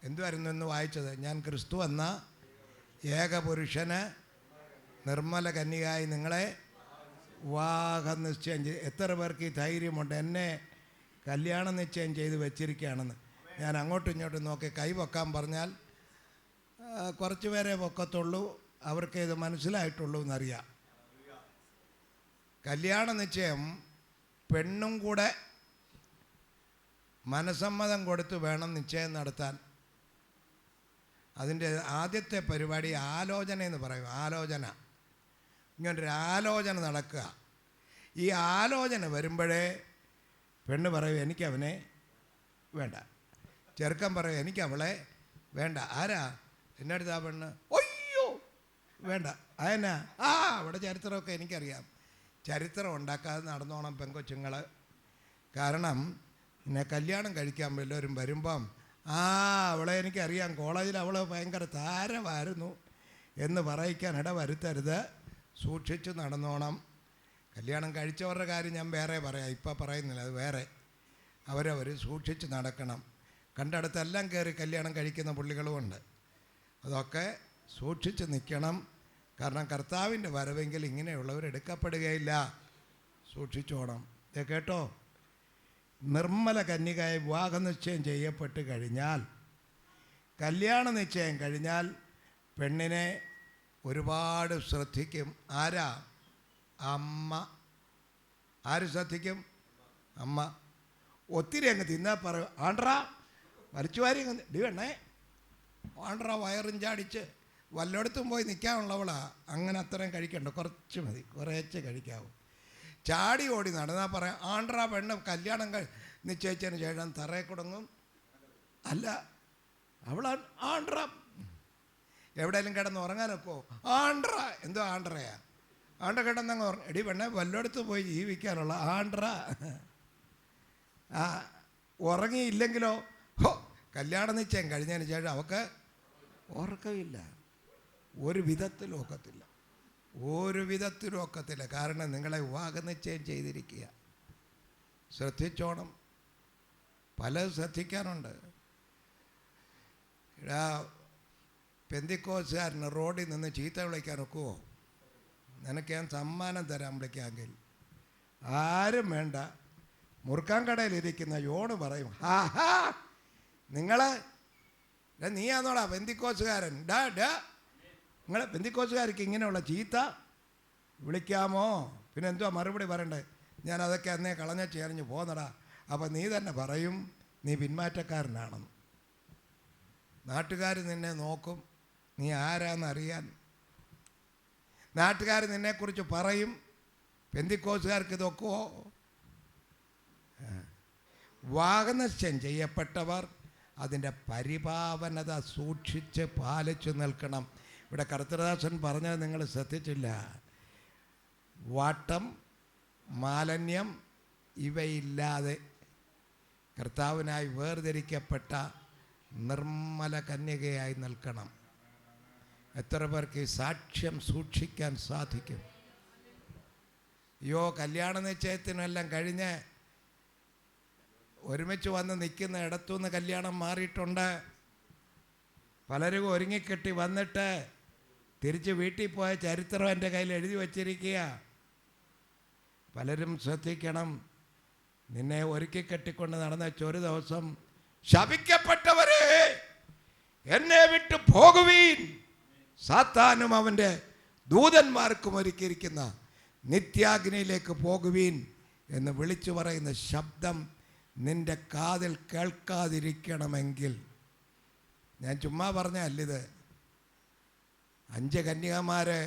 എന്തുവായിരുന്നു എന്ന് വായിച്ചത്, ഞാൻ ക്രിസ്തു എന്ന ഏകപുരുഷന് നിർമ്മല കന്യകായി നിങ്ങളെ വിവാഹ നിശ്ചയം ചെയ്ത്. എത്ര പേർക്ക് ഈ ധൈര്യമുണ്ട്, എന്നെ കല്യാണ നിശ്ചയം ചെയ്ത് വെച്ചിരിക്കുകയാണെന്ന്? ഞാൻ അങ്ങോട്ടും ഇങ്ങോട്ടും നോക്കി കൈ പൊക്കാൻ പറഞ്ഞാൽ കുറച്ച് പേരെ പൊക്കത്തുള്ളൂ, അവർക്ക് ഇത് മനസ്സിലായിട്ടുള്ളൂ എന്നറിയാം. കല്യാണ നിശ്ചയം പെണ്ണും കൂടെ മനസമ്മതം കൊടുത്ത് വേണം നിശ്ചയം നടത്താൻ. അതിൻ്റെ ആദ്യത്തെ പരിപാടി ആലോചന എന്ന് പറയും. ആലോചന, ഇങ്ങനൊരു ആലോചന നടക്കുക. ഈ ആലോചന വരുമ്പോഴേ പെണ്ണ് പറയും എനിക്കവനെ വേണ്ട, ചെറുക്കൻ പറയും എനിക്കവളെ വേണ്ട. ആരാ എന്നടുത്ത്? ആ പെണ്ണ് ഒയ്യോ വേണ്ട. അതെന്നാ? അവിടെ ചരിത്രമൊക്കെ എനിക്കറിയാം. ചരിത്രം ഉണ്ടാക്കാതെ നടന്നോണം പെങ്കൊച്ചുങ്ങൾ. കാരണം പിന്നെ കല്യാണം കഴിക്കാൻ വല്ലവരും വരുമ്പം അവളെ എനിക്കറിയാം, കോളേജിൽ അവൾ ഭയങ്കര താരമായിരുന്നു എന്ന് പറയിക്കാൻ ഇട വരുത്തരുത്. സൂക്ഷിച്ച് നടന്നോണം. കല്യാണം കഴിച്ചവരുടെ കാര്യം ഞാൻ വേറെ പറയാം, ഇപ്പം പറയുന്നില്ല, അത് വേറെ. അവരവർ സൂക്ഷിച്ച് നടക്കണം. കണ്ടടുത്തെല്ലാം കയറി കല്യാണം കഴിക്കുന്ന പുള്ളികളുമുണ്ട്. അതൊക്കെ സൂക്ഷിച്ച് നിൽക്കണം. കാരണം കർത്താവിൻ്റെ വരവെങ്കിൽ ഇങ്ങനെയുള്ളവർ എടുക്കപ്പെടുകയില്ല. സൂക്ഷിച്ചോണം. കേട്ടോ, നിർമ്മല കന്യകയായി വിവാഹ നിശ്ചയം ചെയ്യപ്പെട്ട് കഴിഞ്ഞാൽ, കല്യാണ നിശ്ചയം കഴിഞ്ഞാൽ പെണ്ണിനെ ഒരുപാട് ശ്രദ്ധിക്കും. ആരാ? അമ്മ, ആര് ശ്രദ്ധിക്കും? അമ്മ. ഒത്തിരി അങ്ങ് തിന്നാ പറയും, ആണ്ട്രാ വലിച്ചു വാരി അങ്ങ് വേണേ, ആണ്ട്രാ വയറും ചാടിച്ച് വല്ലയിടത്തും പോയി നിൽക്കാനുള്ളവളാ. അങ്ങനെ അത്രയും കഴിക്കണ്ട, കുറച്ച് മതി, കുറേച്ച് കഴിക്കാവൂ. ചാടി ഓടി നടന്നാൽ പറയാം, ആണ്ട്രാ പെണ്ണ് കല്യാണം നിശ്ചയിച്ചതിന് ശേഷം തറയെ കൊടുങ്ങും. അല്ല, അവൾ ആണ്ട്ര എവിടെയെങ്കിലും കിടന്ന് ഉറങ്ങാനൊക്കോ? ആണ്ട്ര എന്തോ ആണ്ട്രയാ? ആണ്ട്ര കിടന്നങ്ങ് എടി പെണ്ണെ വല്ലയിടത്ത് പോയി ജീവിക്കാനുള്ള ആണ്ട്ര. ഉറങ്ങിയില്ലെങ്കിലോ ഹോ കല്യാണ നിശ്ചയം കഴിഞ്ഞതിന് ശേഷം അവൾക്ക് ഉറക്കമില്ല. ഒരു വിധത്തിലും ഒക്കത്തില്ല, ഒരു വിധത്തിലും ഒക്കത്തില്ല. കാരണം നിങ്ങളെ വിവാഹ നിശ്ചയം ചെയ്തിരിക്കുക. ശ്രദ്ധിച്ചോണം, പലതും ശ്രദ്ധിക്കാനുണ്ട്. പെന്തിക്കോസുകാരന് റോഡിൽ നിന്ന് ചീത്ത വിളിക്കാൻ ഒക്കുമോ? നിനക്ക് ഞാൻ സമ്മാനം തരാൻ വിളിക്കാമെങ്കിൽ. ആരും വേണ്ട. മുറുക്കാൻ കടയിലിരിക്കുന്ന യോണ് പറയും, ഹാ നിങ്ങൾ നീയാന്നോടാ പെന്തിക്കോസുകാരൻ, നിങ്ങളെ പെന്തിക്കോസുകാർക്ക് ഇങ്ങനെയുള്ള ചീത്ത വിളിക്കാമോ? പിന്നെ എന്തുവാ മറുപടി പറയണ്ടേ? ഞാൻ അതൊക്കെ അന്നേ കളഞ്ഞ ചേർന്ന് പോന്നടാ. അപ്പം നീ തന്നെ പറയും നീ പിന്മാറ്റക്കാരനാണെന്ന്. നാട്ടുകാർ നിന്നെ നോക്കും, നീ ആരാന്നറിയാൻ. നാട്ടുകാർ നിന്നെക്കുറിച്ച് പറയും. പെന്തിക്കോസുകാർക്ക് ഇതൊക്കെയോ? വാഹനനിശ്ചയം ചെയ്യപ്പെട്ടവർ അതിൻ്റെ പരിപാവനത സൂക്ഷിച്ച് പാലിച്ചു നിൽക്കണം. ഇവിടെ കർത്തൃദാസൻ പറഞ്ഞത് നിങ്ങൾ ശ്രദ്ധിച്ചില്ല. വാട്ടം, മാലിന്യം ഇവയില്ലാതെ കർത്താവിനായി വേർതിരിക്കപ്പെട്ട നിർമ്മല കന്യകയായി നിൽക്കണം. എത്ര പേർക്ക് ഈ സാക്ഷ്യം സൂക്ഷിക്കാൻ സാധിക്കും? അയ്യോ, കല്യാണ നിശ്ചയത്തിനെല്ലാം കഴിഞ്ഞ് ഒരുമിച്ച് വന്ന് നിൽക്കുന്ന ഇടത്തുനിന്ന് കല്യാണം മാറിയിട്ടുണ്ട്. പലരും ഒരുങ്ങിക്കെട്ടി വന്നിട്ട് തിരിച്ച് വീട്ടിൽ പോയ ചരിത്രം എൻ്റെ കയ്യിൽ എഴുതി വച്ചിരിക്കുക. പലരും ശ്രദ്ധിക്കണം. നിന്നെ ഒരുക്കി കെട്ടിക്കൊണ്ട് നടന്ന ഒരു ദിവസം, ശപിക്കപ്പെട്ടവരെ എന്നെ വിട്ട് പോകുവീൻ, സാത്താനും അവൻ്റെ ദൂതന്മാർക്കും ഒരുക്കിയിരിക്കുന്ന നിത്യാഗ്നിയിലേക്ക് പോകുവീൻ എന്ന് വിളിച്ചു പറയുന്ന ശബ്ദം നിന്റെ കാതിൽ കേൾക്കാതിരിക്കണമെങ്കിൽ, ഞാൻ ചുമ്മാ പറഞ്ഞല്ലിത്. 5 കന്യകമാരെ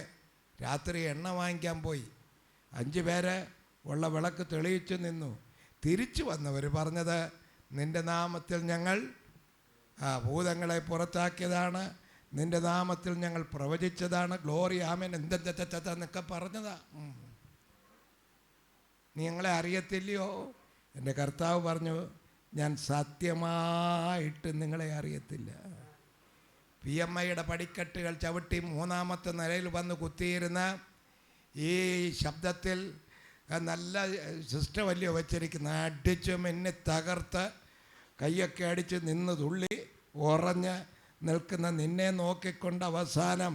രാത്രി എണ്ണ വാങ്ങിക്കാൻ പോയി. 5 പേര് ഉള്ള വിളക്ക് തെളിയിച്ചു നിന്നു. തിരിച്ചു വന്നവർ പറഞ്ഞത്, നിൻ്റെ നാമത്തിൽ ഞങ്ങൾ ഭൂതങ്ങളെ പുറത്താക്കിയതാണ്, നിൻ്റെ നാമത്തിൽ ഞങ്ങൾ പ്രവചിച്ചതാണ്, ഗ്ലോറി ആമേൻ എന്തെന്നൊക്കെ പറഞ്ഞതാ. നീ ഞങ്ങളെ അറിയത്തില്ലയോ? എൻ്റെ കർത്താവ് പറഞ്ഞു, ഞാൻ സത്യമായിട്ട് നിങ്ങളെ അറിയത്തില്ല. PMIയുടെ പടിക്കെട്ടുകൾ ചവിട്ടി 3-ാമത്തെ നിലയിൽ വന്ന് കുത്തിയിരുന്ന ഈ ശബ്ദത്തിൽ നല്ല സിസ്റ്റമല്ലയോ വച്ചിരിക്കുന്ന, അടിച്ച് മിന്നി തകർത്ത് കയ്യൊക്കെ അടിച്ച് നിന്ന് തുള്ളി ഉറഞ്ഞ് നിൽക്കുന്ന നിന്നെ നോക്കിക്കൊണ്ട് അവസാനം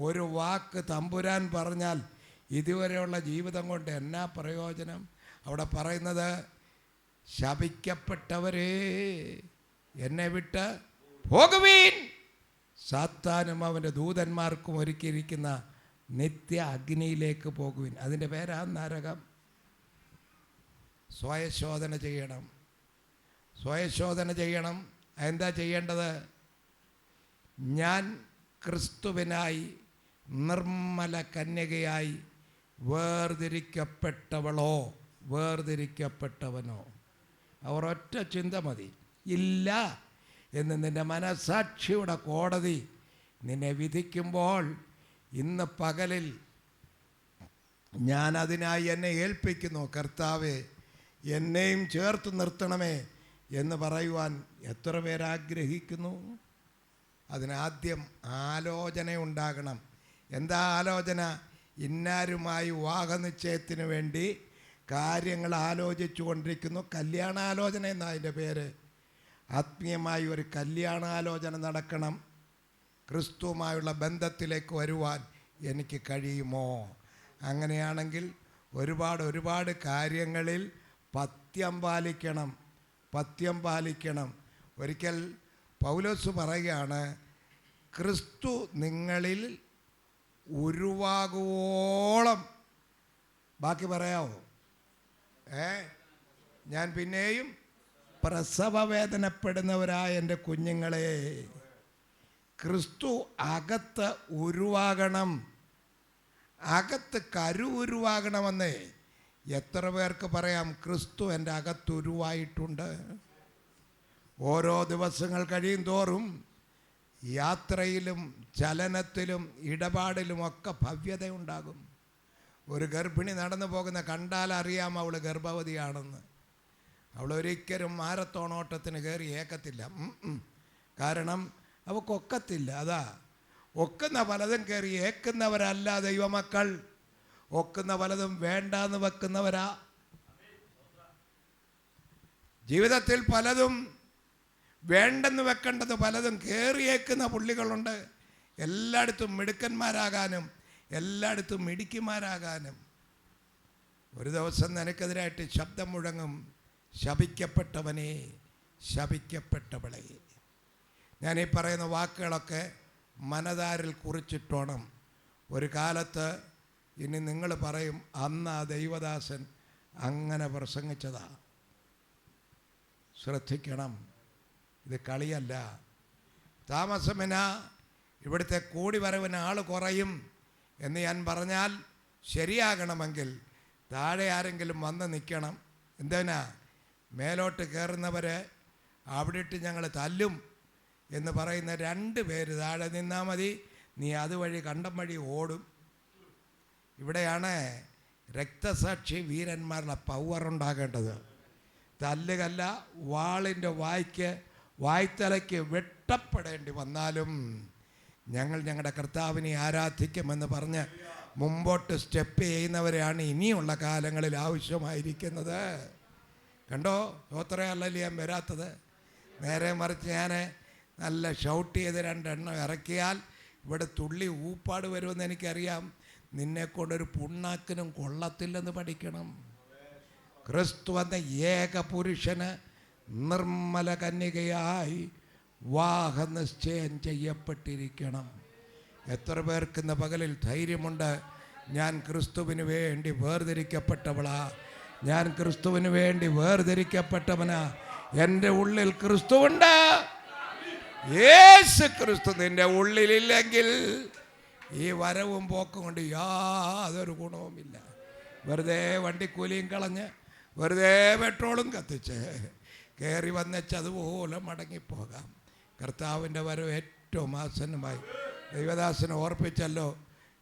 ഒരു വാക്ക് തമ്പുരാൻ പറഞ്ഞാൽ ഇതുവരെയുള്ള ജീവിതം കൊണ്ട് എന്നാ പ്രയോജനം? അവിടെ പറയുന്നത്, ശപിക്കപ്പെട്ടവരേ എന്നെ വിട്ട് പോകുവീൻ, സാത്താനും അവൻ്റെ ദൂതന്മാർക്കും ഒരുക്കിയിരിക്കുന്ന നിത്യ അഗ്നിയിലേക്ക് പോകുവിൻ. അതിൻ്റെ പേരാ നരകം. സ്വയശോധന ചെയ്യണം, സ്വയശോധന ചെയ്യണം. എന്താ ചെയ്യേണ്ടത്? ഞാൻ ക്രിസ്തുവിനായി നിർമ്മല കന്യകയായി വേർതിരിക്കപ്പെട്ടവളോ വേർതിരിക്കപ്പെട്ടവനോ? അവർ ഒറ്റ ചിന്ത മതി. ഇല്ല എന്ന് നിൻ്റെ മനസാക്ഷിയുടെ കോടതി നിന്നെ വിധിക്കുമ്പോൾ, ഇന്ന് പകലിൽ ഞാൻ അതിനായി എന്നെ ഏൽപ്പിക്കുന്നു, കർത്താവേ എന്നെയും ചേർത്ത് നിർത്തണമേ എന്ന് പറയുവാൻ എത്ര പേരാഗ്രഹിക്കുന്നു? അതിനാദ്യം ആലോചന ഉണ്ടാകണം. എന്താ ആലോചന? ഇന്നാരുമായി വിവാഹനിശ്ചയത്തിന് വേണ്ടി കാര്യങ്ങൾ ആലോചിച്ചു കൊണ്ടിരിക്കുന്നു. കല്യാണാലോചന എന്നാ അതിൻ്റെ പേര്. ആത്മീയമായി ഒരു കല്യാണാലോചന നടക്കണം. ക്രിസ്തുവുമായുള്ള ബന്ധത്തിലേക്ക് വരുവാൻ എനിക്ക് കഴിയുമോ? അങ്ങനെയാണെങ്കിൽ ഒരുപാട് കാര്യങ്ങളിൽ പഥ്യം പാലിക്കണം. ഒരിക്കൽ പൗലോസ് പറയുകയാണ്, ക്രിസ്തു നിങ്ങളിൽ ഉരുവാകുവോളം, ബാക്കി പറയാമോ? ഞാൻ പിന്നെയും പ്രസവ വേദനപ്പെടുന്നവരായ എൻ്റെ കുഞ്ഞുങ്ങളെ, ക്രിസ്തു അകത്ത് ഉരുവാകണം, അകത്ത് കരു ഉരുവാകണമെന്ന് എത്ര പേർക്ക് പറയാം? ക്രിസ്തു എൻ്റെ അകത്ത് ഉരുവായിട്ടുണ്ട്. ഓരോ ദിവസങ്ങൾ കഴിയും തോറും യാത്രയിലും ചലനത്തിലും ഇടപാടിലുമൊക്കെ ഭവ്യതയുണ്ടാകും. ഒരു ഗർഭിണി നടന്നു പോകുന്ന കണ്ടാൽ അറിയാം അവൾ ഗർഭവതിയാണെന്ന്. അവൾ ഒരിക്കലും മാരത്തോൺ ഓട്ടത്തിന് കയറി ഏക്കത്തില്ല. കാരണം അവൾക്കൊക്കത്തില്ല. അതാ ഒക്കുന്ന പലതും കയറി ഏക്കുന്നവരല്ല ദൈവമക്കൾ. ഒക്കുന്ന പലതും വേണ്ടാന്ന് വെക്കുന്നവരാ. ജീവിതത്തിൽ പലതും വേണ്ടെന്ന് വെക്കേണ്ടത് പലതും കയറിയേക്കുന്ന പുള്ളികളുണ്ട്. എല്ലായിടത്തും മിടുക്കന്മാരാകാനും എല്ലായിടത്തും മിടുക്കിമാരാകാനും. ഒരു ദിവസം നിനക്കെതിരായിട്ട് ശബ്ദം മുഴങ്ങും, ശപിക്കപ്പെട്ടവനെ, ശപിക്കപ്പെട്ടവളെ. ഞാനീ പറയുന്ന വാക്കുകളൊക്കെ മനതാരിൽ കുറിച്ചിട്ടോണം. ഒരു കാലത്ത് ഇനി നിങ്ങൾ പറയും, അന്ന് ആ ദൈവദാസൻ അങ്ങനെ പ്രസംഗിച്ചതാ. ശ്രദ്ധിക്കണം, ഇത് കളിയല്ല. താമസമിന ഇവിടുത്തെ കൂടി വരവിന് ആൾ കുറയും എന്ന് ഞാൻ പറഞ്ഞാൽ ശരിയാകണമെങ്കിൽ താഴെ ആരെങ്കിലും വന്ന് നിൽക്കണം. എന്തിനാ? മേലോട്ട് കയറുന്നവർ അവിടെ ഇട്ട് ഞങ്ങൾ തല്ലും എന്ന് പറയുന്ന 2 പേര് താഴെ നിന്നാൽ മതി. നീ അതുവഴി കണ്ടം വഴി ഓടും. ഇവിടെയാണ് രക്തസാക്ഷി വീരന്മാരുടെ പവർ ഉണ്ടാകേണ്ടത്. തല്ലുകല്ല, വാളിൻ്റെ വായ്ത്തലയ്ക്ക് വെട്ടപ്പെടേണ്ടി വന്നാലും ഞങ്ങൾ ഞങ്ങളുടെ കർത്താവിനെ ആരാധിക്കുമെന്ന് പറഞ്ഞ് മുമ്പോട്ട് സ്റ്റെപ്പ് ചെയ്യുന്നവരെയാണ് ഇനിയുള്ള കാലങ്ങളിൽ ആവശ്യമായിരിക്കുന്നത്. കണ്ടോ, സ്തോത്രമല്ലല്ലേ ഞാൻ വരാത്തത്. നേരെ മറിച്ച് ഞാൻ നല്ല ഷൗട്ട് ചെയ്ത് 2 എണ്ണം ഇറക്കിയാൽ ഇവിടെ തുള്ളി ഊപ്പാട് വരുമെന്ന് എനിക്കറിയാം. നിന്നെക്കൊണ്ടൊരു പുണ്ണാക്കിനും കൊള്ളത്തില്ലെന്ന് പഠിക്കണം. ക്രിസ്തു എന്ന ഏക പുരുഷന് നിർമ്മല കന്യകയായി വിവാഹനിശ്ചയം ചെയ്യപ്പെട്ടിരിക്കണം. എത്ര പേർക്ക് ഇന്ന് പകലിൽ ധൈര്യമുണ്ട്? ഞാൻ ക്രിസ്തുവിന് വേണ്ടി വേർതിരിക്കപ്പെട്ടവളാ, ഞാൻ ക്രിസ്തുവിന് വേണ്ടി വേർതിരിക്കപ്പെട്ടവനാ, എൻ്റെ ഉള്ളിൽ ക്രിസ്തുവുണ്ട്. യേശു ക്രിസ്തു നിൻ്റെ ഉള്ളിലില്ലെങ്കിൽ ഈ വരവും പോക്കും കൊണ്ട് യാതൊരു ഗുണവുമില്ല. വെറുതെ വണ്ടിക്കൂലിയും കളഞ്ഞ് വെറുതെ പെട്രോളും കത്തിച്ച് കയറി വന്നതുപോലെ മടങ്ങിപ്പോകാം. കർത്താവിൻ്റെ വരവ് ഏറ്റവും ആസന്നമായി. ദൈവദാസനെ ഓർപ്പിച്ചല്ലോ,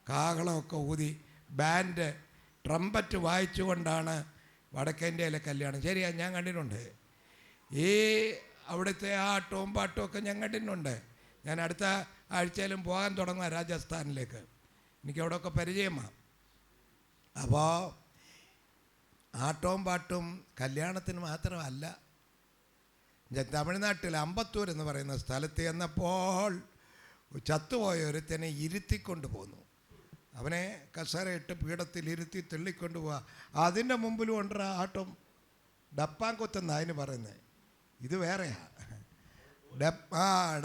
കാഹളമൊക്കെ ഊതി ബാൻഡ് ട്രംപറ്റ് വായിച്ചുകൊണ്ടാണ് വടക്കേന്ത്യയിലെ കല്യാണം. ശരിയാ, ഞാൻ കണ്ടിട്ടുണ്ട്. ഈ അവിടുത്തെ ആട്ടവും പാട്ടും ഒക്കെ ഞാൻ കണ്ടിട്ടുണ്ട്. ഞാൻ അടുത്ത ആഴ്ചയിലും പോകാൻ തുടങ്ങുക രാജസ്ഥാനിലേക്ക്. എനിക്കവിടെയൊക്കെ പരിചയമാണ്. അപ്പോൾ ആട്ടവും പാട്ടും കല്യാണത്തിന് മാത്രമല്ല. ഞാൻ തമിഴ്നാട്ടിൽ അമ്പത്തൂർ എന്ന് പറയുന്ന സ്ഥലത്ത് ചെന്നപ്പോൾ ചത്തുപോയ ഒരുത്തനെ ഇരുത്തിക്കൊണ്ട് പോന്നു. അവനെ കസേരയിട്ട് പീഠത്തിൽ ഇരുത്തി തള്ളിക്കൊണ്ട് പോവുക. അതിൻ്റെ മുമ്പിലും ഉണ്ട് ആട്ടം. ഡപ്പാങ്കുത്തെന്ന് അതിന് പറയുന്നത്. ഇത് വേറെയാ.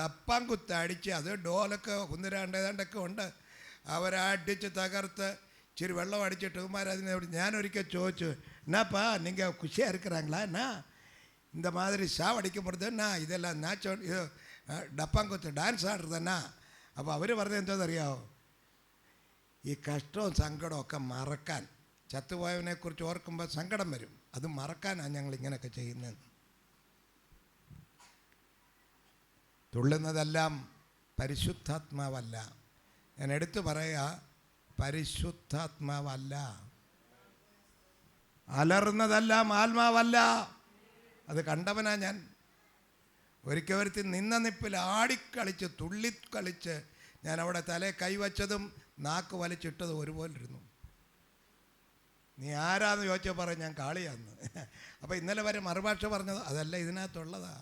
ഡപ്പാങ്കുത്ത് അടിച്ച്, അത് ഡോലൊക്കെ 1 2 ഉണ്ട്. അവരടിച്ച് തകർത്ത് ഇച്ചിരി വെള്ളം അടിച്ചിട്ട് അതിനെ ഞാനൊരിക്കൽ ചോദിച്ചു, എന്നാപ്പാ നിങ്ങൾ കുഷിயாக இருக்கிறாங்களா എന്നാ இந்த மாதிரி சாவடிக்கும் பொழுது എന്നാ ഇതെല്ലാം നാച്ചോ ഇത് ഡപ്പാങ്കുത്ത് ഡാൻസ് ആടുന്നതെന്നാ. അപ്പോൾ അവർ പറഞ്ഞത് എന്താണെന്നറിയാമോ? ഈ കഷ്ടവും സങ്കടവും ഒക്കെ മറക്കാൻ, ചത്തുപോയവനെക്കുറിച്ച് ഓർക്കുമ്പോൾ സങ്കടം വരും, അത് മറക്കാനാണ് ഞങ്ങൾ ഇങ്ങനെയൊക്കെ ചെയ്യുന്നത്. തുള്ളുന്നതെല്ലാം പരിശുദ്ധാത്മാവല്ല. ഞാൻ എടുത്തു പറയുക, പരിശുദ്ധാത്മാവല്ല. അലറുന്നതെല്ലാം ആത്മാവല്ല. അത് കണ്ടവനാ ഞാൻ. ഒരിക്കൽ നിന്ന നിപ്പിൽ ആടിക്കളിച്ച് തുള്ളിക്കളിച്ച് ഞാൻ അവിടെ തലേ കൈവച്ചതും നാക്ക് വലിച്ചിട്ടതും ഒരുപോലെ ഇരുന്നു. നീ ആരാന്ന് ചോദിച്ചാൽ പറയും ഞാൻ കാളിയാന്ന്. അപ്പോൾ ഇന്നലെ വരെ മറുഭാഷ പറഞ്ഞത് അതല്ല, ഇതിനകത്തുള്ളതാ.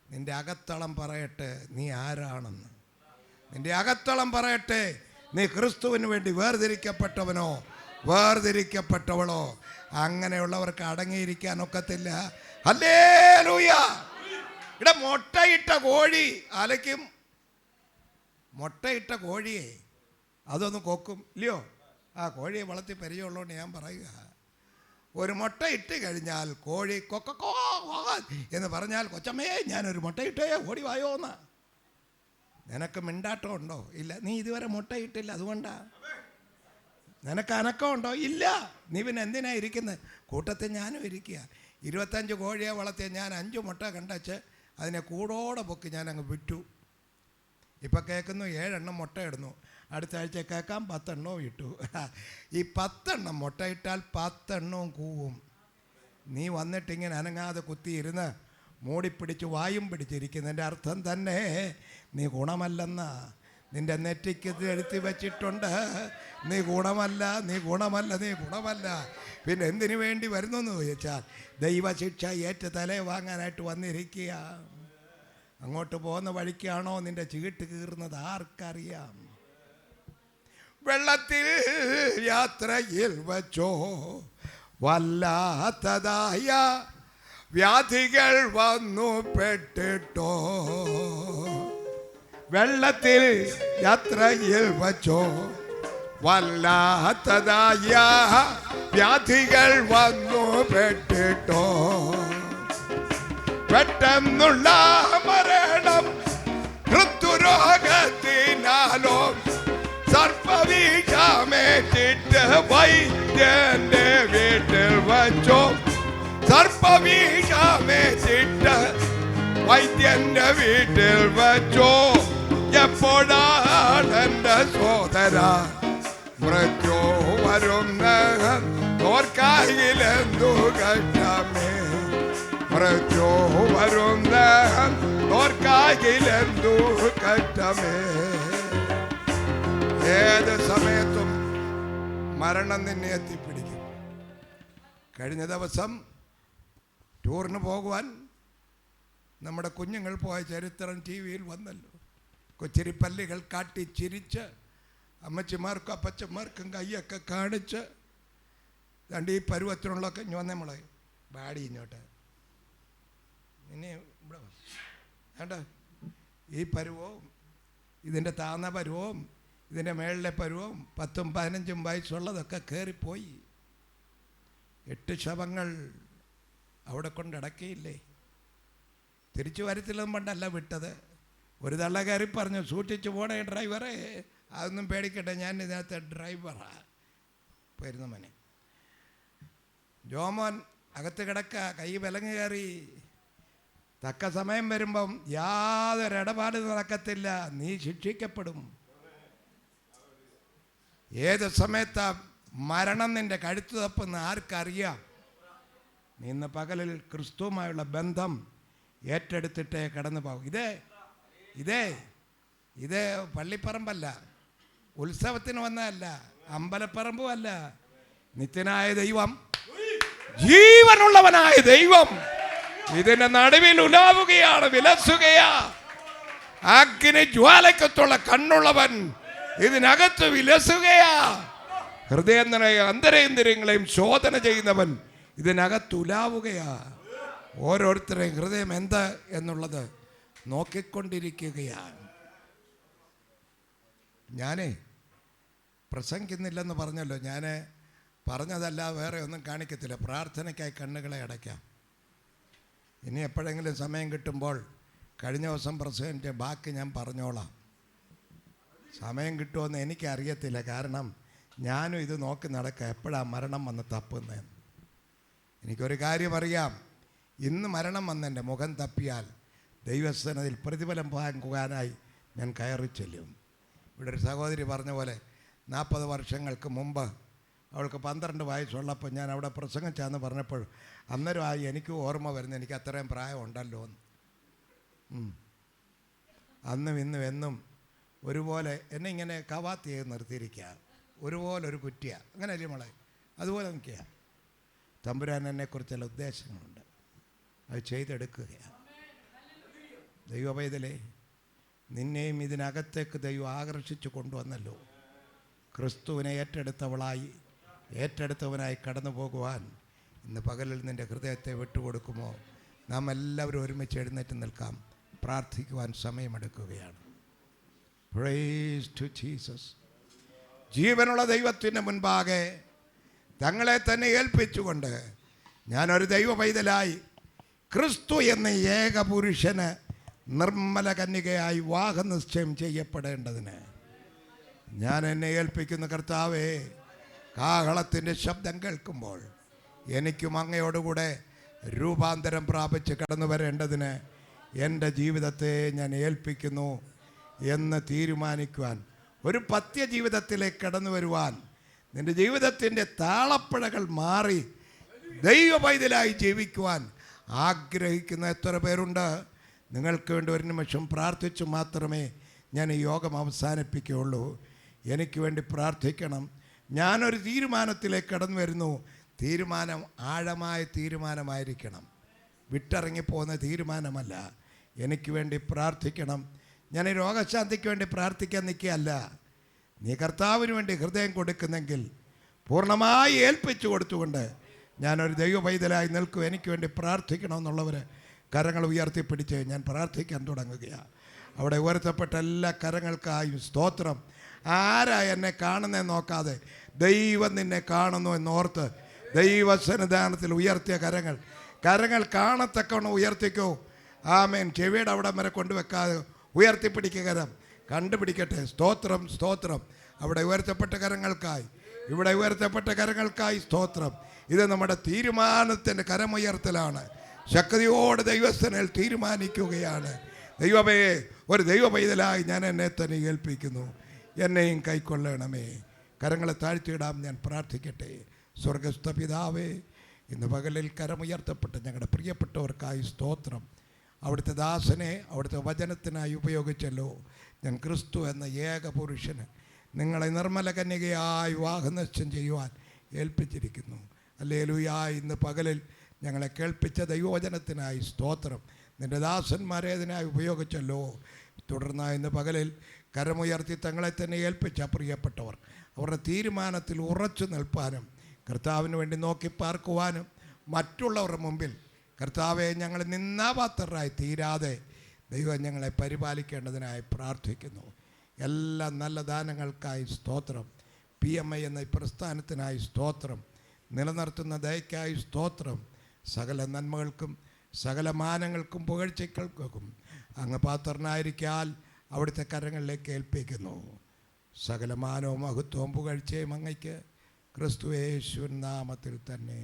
നിൻ്റെ അകത്തളം പറയട്ടെ നീ ആരാണെന്ന്. നിൻ്റെ അകത്തളം പറയട്ടെ നീ ക്രിസ്തുവിന് വേണ്ടി വേർതിരിക്കപ്പെട്ടവനോ വേർതിരിക്കപ്പെട്ടവളോ. അങ്ങനെയുള്ളവർക്ക് അടങ്ങിയിരിക്കാൻ ഒക്കത്തില്ല. ഹല്ലേലൂയ. ഇവിടെ മുട്ടയിട്ട കോഴി അലയ്ക്കും. മുട്ടയിട്ട കോഴിയെ അതൊന്ന് കൊക്കും ഇല്ലയോ? ആ കോഴിയെ വളർത്തി പരിചയമുള്ളതുകൊണ്ട് ഞാൻ പറയുക, ഒരു മുട്ട ഇട്ട് കഴിഞ്ഞാൽ കോഴി കൊക്കോ എന്ന് പറഞ്ഞാൽ കൊച്ചമ്മേ ഞാനൊരു മുട്ട ഇട്ടേ ഓടി വായോ എന്നാ. നിനക്ക് മിണ്ടാട്ടം ഉണ്ടോ? ഇല്ല. നീ ഇതുവരെ മുട്ട ഇട്ടില്ല, അതുകൊണ്ടാ. നിനക്ക് അനക്കം ഉണ്ടോ? ഇല്ല. നീ പിന്നെ എന്തിനാ ഇരിക്കുന്നത്? കൂട്ടത്തിൽ ഞാനും ഇരിക്കുക. 25 കോഴിയെ വളർത്തിയ ഞാൻ 5 മുട്ട കണ്ടച്ച് അതിനെ കൂടോടെ പൊക്കി ഞാൻ അങ്ങ് വിറ്റു. ഇപ്പം കേൾക്കുന്നു 7 എണ്ണം മുട്ട ഇടുന്നു. അടുത്ത ആഴ്ച കേൾക്കാം 10 എണ്ണവും ഇട്ടു. ഈ 10 എണ്ണം മുട്ട ഇട്ടാൽ 10 എണ്ണവും കൂവും. നീ വന്നിട്ടിങ്ങനെ അനങ്ങാതെ കുത്തിയിരുന്ന് മൂടിപ്പിടിച്ച് വായും പിടിച്ചിരിക്കുന്നതിൻ്റെ അർത്ഥം തന്നെ നീ ഗുണമല്ലെന്നാ. നിൻ്റെ നെറ്റിക്ക് എഴുത്തി വച്ചിട്ടുണ്ട്, നീ ഗുണമല്ല, നീ ഗുണമല്ല, നീ ഗുണമല്ല. പിന്നെ എന്തിനു വേണ്ടി വരുന്നു എന്ന് ചോദിച്ചാൽ ദൈവശിക്ഷ ഏറ്റ് തലേ വാങ്ങാനായിട്ട് വന്നിരിക്കുക. അങ്ങോട്ട് പോകുന്ന വഴിക്കാണോ നിൻ്റെ ചീട്ട് കീറുന്നത് ആർക്കറിയാം. വെള്ളത്തിൽ യാത്രയിൽ വച്ചോ വല്ലാത്തതായ വ്യാധികൾ വന്നു പെട്ടിട്ടോ. വെള്ളത്തിൽ യാത്രയിൽ വച്ചോ വല്ലാത്തതായ വ്യാധികൾ വന്നു പെട്ടിട്ടോ. പെട്ടെന്നുള്ള മരണം ഋതുരോഗത്തിനാലോ സർപ്പവിഷമേറ്റിട്ട് വൈദ്യന്റെ വീട്ടിൽ വച്ചോ. സർപ്പവിഷമേറ്റിട്ട് വൈദ്യന്റെ വീട്ടിൽ വച്ചോ. എപ്പോഴാണ് എൻ്റെ സോദര മൃത്യു വരുന്ന ഓർക്കായിലെന്തു കഷ്ടമേ. മൃത്യു വരുന്ന ഓർക്കായിലെന്തു കഷ്ടമേ. ഏത് സമയത്തും മരണം നിന്നെ എത്തിപ്പിടിക്കും. കഴിഞ്ഞ ദിവസം ടൂറിന് പോകുവാൻ നമ്മുടെ കുഞ്ഞുങ്ങൾ പോയ ചരിത്രം ടി വിയിൽ വന്നല്ലോ. കൊച്ചിരിപ്പല്ലികൾ കാട്ടി ചിരിച്ച് അമ്മച്ചിമാർക്കും അപ്പച്ചന്മാർക്കും കൈയൊക്കെ കാണിച്ച് രണ്ട് ഈ പരുവത്തിനുള്ളൊക്കെ ഇഞ്ഞ് നമ്മളെ ബാടി ഇങ്ങോട്ട് ഇനി ഇവിടെ വേണ്ട. ഈ പരുവവും ഇതിൻ്റെ താന്ന പരുവവും ഇതിൻ്റെ മേളിലെ പരുവവും 10ഉം 15ഉം വയസ്സുള്ളതൊക്കെ കയറിപ്പോയി. 8 ശവങ്ങൾ അവിടെ കൊണ്ടടക്കിയില്ലേ. തിരിച്ചു വരത്തില്ലെന്നും പണ്ടല്ല വിട്ടത്. ഒരു തള്ള കയറി പറഞ്ഞു, സൂക്ഷിച്ചു പോണേ ഡ്രൈവറെ, അതൊന്നും പേടിക്കട്ടെ, ഞാൻ ഇതിനകത്ത് ഡ്രൈവറാ. പോയിരുന്നു മോനെ. ജോമോൻ അകത്ത് കിടക്ക, കൈ വിലങ്ങ് കയറി. തക്ക സമയം വരുമ്പം യാതൊരു ഇടപാട് നടക്കത്തില്ല, നീ ശിക്ഷിക്കപ്പെടും. ഏത് സമയത്താ മരണം നിൻ്റെ കഴുത്ത് തപ്പെന്ന് ആർക്കറിയാം. നീ ഇന്ന് പകലിൽ ക്രിസ്തുവുമായുള്ള ബന്ധം ഏറ്റെടുത്തിട്ടേ കടന്നു പോകും. ഇതേ പള്ളിപ്പറമ്പല്ല, ഉത്സവത്തിന് വന്നതല്ല, അമ്പലപ്പറമ്പും അല്ല. നിത്യനായ ദൈവം, ജീവനുള്ളവനായ ദൈവം ഇതിൻ്റെ നടുവിൽ ഉലാവുകയാണ്, വിലസുകയാ. അഗ്നി ജ്വാലക്കത്തുള്ള കണ്ണുള്ളവൻ ഇതിനകത്ത് വിലസുകയാ. ഹൃദയങ്ങളെയും അന്തരേന്ദ്രിയങ്ങളെയും ശോധന ചെയ്യുന്നവൻ ഇതിനകത്ത് ഉലാവുകയാ. ഓരോരുത്തരെയും ഹൃദയം എന്ത് എന്നുള്ളത് നോക്കിക്കൊണ്ടിരിക്കുകയാണ്. ഞാനേ പ്രസംഗിക്കുന്നില്ലെന്ന് പറഞ്ഞല്ലോ. ഞാൻ പറഞ്ഞതല്ല, വേറെ ഒന്നും കാണിക്കത്തില്ല. പ്രാർത്ഥനയ്ക്കായി കണ്ണുകളെ അടയ്ക്കാം. ഇനി എപ്പോഴെങ്കിലും സമയം കിട്ടുമ്പോൾ കഴിഞ്ഞ ദിവസം പ്രസംഗിൻ്റെ ബാക്കി ഞാൻ പറഞ്ഞോളാം. സമയം കിട്ടുമെന്ന് എനിക്കറിയത്തില്ല. കാരണം ഞാനും ഇത് നോക്കി നടക്കുക, എപ്പോഴാണ് മരണം വന്ന് തപ്പുന്നതെന്ന്. എനിക്കൊരു കാര്യം അറിയാം, ഇന്ന് മരണം വന്നെൻ്റെ മുഖം തപ്പിയാൽ ദൈവസനത്തിൽ പ്രതിഫലം വാങ്ങുവാനായി ഞാൻ കയറി ചെല്ലും. ഇവിടെ ഒരു സഹോദരി പറഞ്ഞ പോലെ 40 വർഷങ്ങൾക്ക് മുമ്പ് അവൾക്ക് 12 വയസ്സുള്ളപ്പോൾ ഞാൻ അവിടെ പ്രസംഗിച്ചാന്ന് പറഞ്ഞപ്പോൾ അന്നേരമായി എനിക്ക് ഓർമ്മ വരുന്നത്, എനിക്ക് അത്രയും പ്രായം ഉണ്ടല്ലോ എന്ന്. അന്നും ഇന്നും എന്നും ഒരുപോലെ എന്നെ ഇങ്ങനെ കവാത്ത് ചെയ്ത് നിർത്തിയിരിക്കുക, ഒരുപോലെ ഒരു കുറ്റിയ, അങ്ങനെയല്ലേ മോളെ, അതുപോലെ നിൽക്കുക. തമ്പുരാൻ എന്നെക്കുറിച്ച് ചില ഉദ്ദേശങ്ങളുണ്ട്, അത് ചെയ്തെടുക്കുകയാണ്. ദൈവപൈതലേ, നിന്നെയും ഇതിനകത്തേക്ക് ദൈവം ആകർഷിച്ചു കൊണ്ടുവന്നല്ലോ. ക്രിസ്തുവിനെ ഏറ്റെടുത്തവനായി കടന്നു പോകുവാൻ ഇന്ന് പകലിൽ നിൻ്റെ ഹൃദയത്തെ വിട്ടുകൊടുക്കുമോ? നാം എല്ലാവരും ഒരുമിച്ച് എഴുന്നേറ്റ് നിൽക്കാം, പ്രാർത്ഥിക്കുവാൻ സമയമെടുക്കുകയാണ്. Price to Jesus. ജീവനുള്ള ദൈവത്തിൻ്റെ മുൻപാകെ തങ്ങളെ തന്നെ ഏൽപ്പിച്ചുകൊണ്ട് ഞാനൊരു ദൈവ പൈതലായി ക്രിസ്തു എന്ന ഏക പുരുഷന് നിർമ്മല കന്യകയായി വിവാഹനിശ്ചയം ചെയ്യപ്പെടേണ്ടതിന് ഞാൻ എന്നെ ഏൽപ്പിക്കുന്ന കർത്താവേ, കാഹളത്തിൻ്റെ ശബ്ദം കേൾക്കുമ്പോൾ എനിക്കും അങ്ങയോടുകൂടെ രൂപാന്തരം പ്രാപിച്ച് കടന്നു വരേണ്ടതിന് എൻ്റെ ജീവിതത്തെ ഞാൻ ഏൽപ്പിക്കുന്നു എന്ന് തീരുമാനിക്കുവാൻ, ഒരു പത്യ ജീവിതത്തിലേക്ക് കടന്നു വരുവാൻ, നിൻ്റെ ജീവിതത്തിൻ്റെ താളപ്പിഴകൾ മാറി ദൈവ പൈതലായി ജീവിക്കുവാൻ ആഗ്രഹിക്കുന്ന എത്ര പേരുണ്ട്? നിങ്ങൾക്ക് വേണ്ടി ഒരു നിമിഷം പ്രാർത്ഥിച്ചു മാത്രമേ ഞാൻ ഈ യോഗം അവസാനിപ്പിക്കുകയുള്ളൂ. എനിക്ക് വേണ്ടി പ്രാർത്ഥിക്കണം. ഞാനൊരു തീരുമാനത്തിലേക്ക് കടന്നു വരുന്നു. തീരുമാനം ആഴമായ തീരുമാനമായിരിക്കണം, വിട്ടിറങ്ങിപ്പോകുന്ന തീരുമാനമല്ല. എനിക്ക് വേണ്ടി പ്രാർത്ഥിക്കണം. ഞാൻ ഈ രോഗശാന്തിക്ക് വേണ്ടി പ്രാർത്ഥിക്കാൻ നിൽക്കുകയല്ല. നീ കർത്താവിന് വേണ്ടി ഹൃദയം കൊടുക്കുന്നെങ്കിൽ പൂർണ്ണമായി ഏൽപ്പിച്ചു കൊടുത്തുകൊണ്ട് ഞാനൊരു ദൈവ പൈതലായി നിൽക്കും. എനിക്ക് വേണ്ടി പ്രാർത്ഥിക്കണമെന്നുള്ളവർ കരങ്ങൾ ഉയർത്തിപ്പിടിച്ച് ഞാൻ പ്രാർത്ഥിക്കാൻ തുടങ്ങുകയാണ്. അവിടെ ഉയർത്തപ്പെട്ട എല്ലാ കരങ്ങൾക്കായും സ്തോത്രം. ആരാ എന്നെ കാണുന്നതെന്ന് നോക്കാതെ ദൈവം നിന്നെ കാണുന്നു എന്നോർത്ത് ദൈവസന്നിധാനത്തിൽ ഉയർത്തിയ കരങ്ങൾ കാണത്തക്കവണ്ണം ഉയർത്തിക്കോ. ആമേൻ. ചെവിയുടെ അവിടെ വരെ കൊണ്ടുവെക്കാതെ ഉയർത്തിപ്പിടിക്കുക. കരം കണ്ടുപിടിക്കട്ടെ. സ്തോത്രം, സ്തോത്രം. അവിടെ ഉയർത്തപ്പെട്ട കരങ്ങൾക്കായി, ഇവിടെ ഉയർത്തപ്പെട്ട കരങ്ങൾക്കായി സ്തോത്രം. ഇത് നമ്മുടെ തീരുമാനത്തിൻ്റെ കരമുയർത്തലാണ്. ശക്തിയോട് ദൈവസ്ഥനിൽ തീരുമാനിക്കുകയാണ്. ദൈവമേ, ഒരു ദൈവ പൈതലായി ഞാൻ എന്നെ തന്നെ ഏൽപ്പിക്കുന്നു. എന്നെയും കൈക്കൊള്ളണമേ. കരങ്ങളെ താഴ്ത്തിയിടാം. ഞാൻ പ്രാർത്ഥിക്കട്ടെ. സ്വർഗസ്ഥ പിതാവേ, ഇന്ന് പകലിൽ കരമുയർത്തപ്പെട്ട ഞങ്ങളുടെ പ്രിയപ്പെട്ടവർക്കായി സ്തോത്രം. അവിടുത്തെ ദാസനെ അവിടുത്തെ വചനത്തിനായി ഉപയോഗിച്ചല്ലോ. ഞാൻ ക്രിസ്തു എന്ന ഏക പുരുഷന് നിങ്ങളെ നിർമ്മല കന്യകയായി വിവാഹനിശ്ചയം ചെയ്യുവാൻ ഏൽപ്പിച്ചിരിക്കുന്നു. ഹല്ലേലൂയാ. ഇന്ന് പകലിൽ ഞങ്ങളെ കേൾപ്പിച്ച ദൈവവചനത്തിനായി സ്തോത്രം. നിൻ്റെ ദാസന്മാരെ അതിനായി ഉപയോഗിച്ചല്ലോ. തുടർന്ന് ഇന്ന് പകലിൽ കരമുയർത്തി തങ്ങളെ തന്നെ ഏൽപ്പിച്ച പ്രിയപ്പെട്ടവർ അവരുടെ തീരുമാനത്തിൽ ഉറച്ചു നിൽപ്പാനും കർത്താവിന് വേണ്ടി നോക്കി പാർക്കുവാനും മറ്റുള്ളവരുടെ മുമ്പിൽ കർത്താവെ ഞങ്ങൾ നിന്നാപാത്രരായി തീരാതെ ദൈവം ഞങ്ങളെ പരിപാലിക്കേണ്ടതിനായി പ്രാർത്ഥിക്കുന്നു. എല്ലാ നല്ല ദാനങ്ങൾക്കായി സ്തോത്രം. PMI എന്ന ഈ പ്രസ്ഥാനത്തിനായി സ്തോത്രം. നിലനിർത്തുന്ന ദയക്കായി സ്തോത്രം. സകല നന്മകൾക്കും സകല മാനങ്ങൾക്കും പുകഴ്ചകൾക്കും അങ്ങ് പാത്രനായിരിക്കാൽ അവിടുത്തെ കരങ്ങളിലേക്ക് ഏൽപ്പിക്കുന്നു. സകല മാനവും മഹത്വവും പുകഴ്ചയും അങ്ങയ്ക്ക് ക്രിസ്തു യേശുവിൻ നാമത്തിൽ തന്നെ.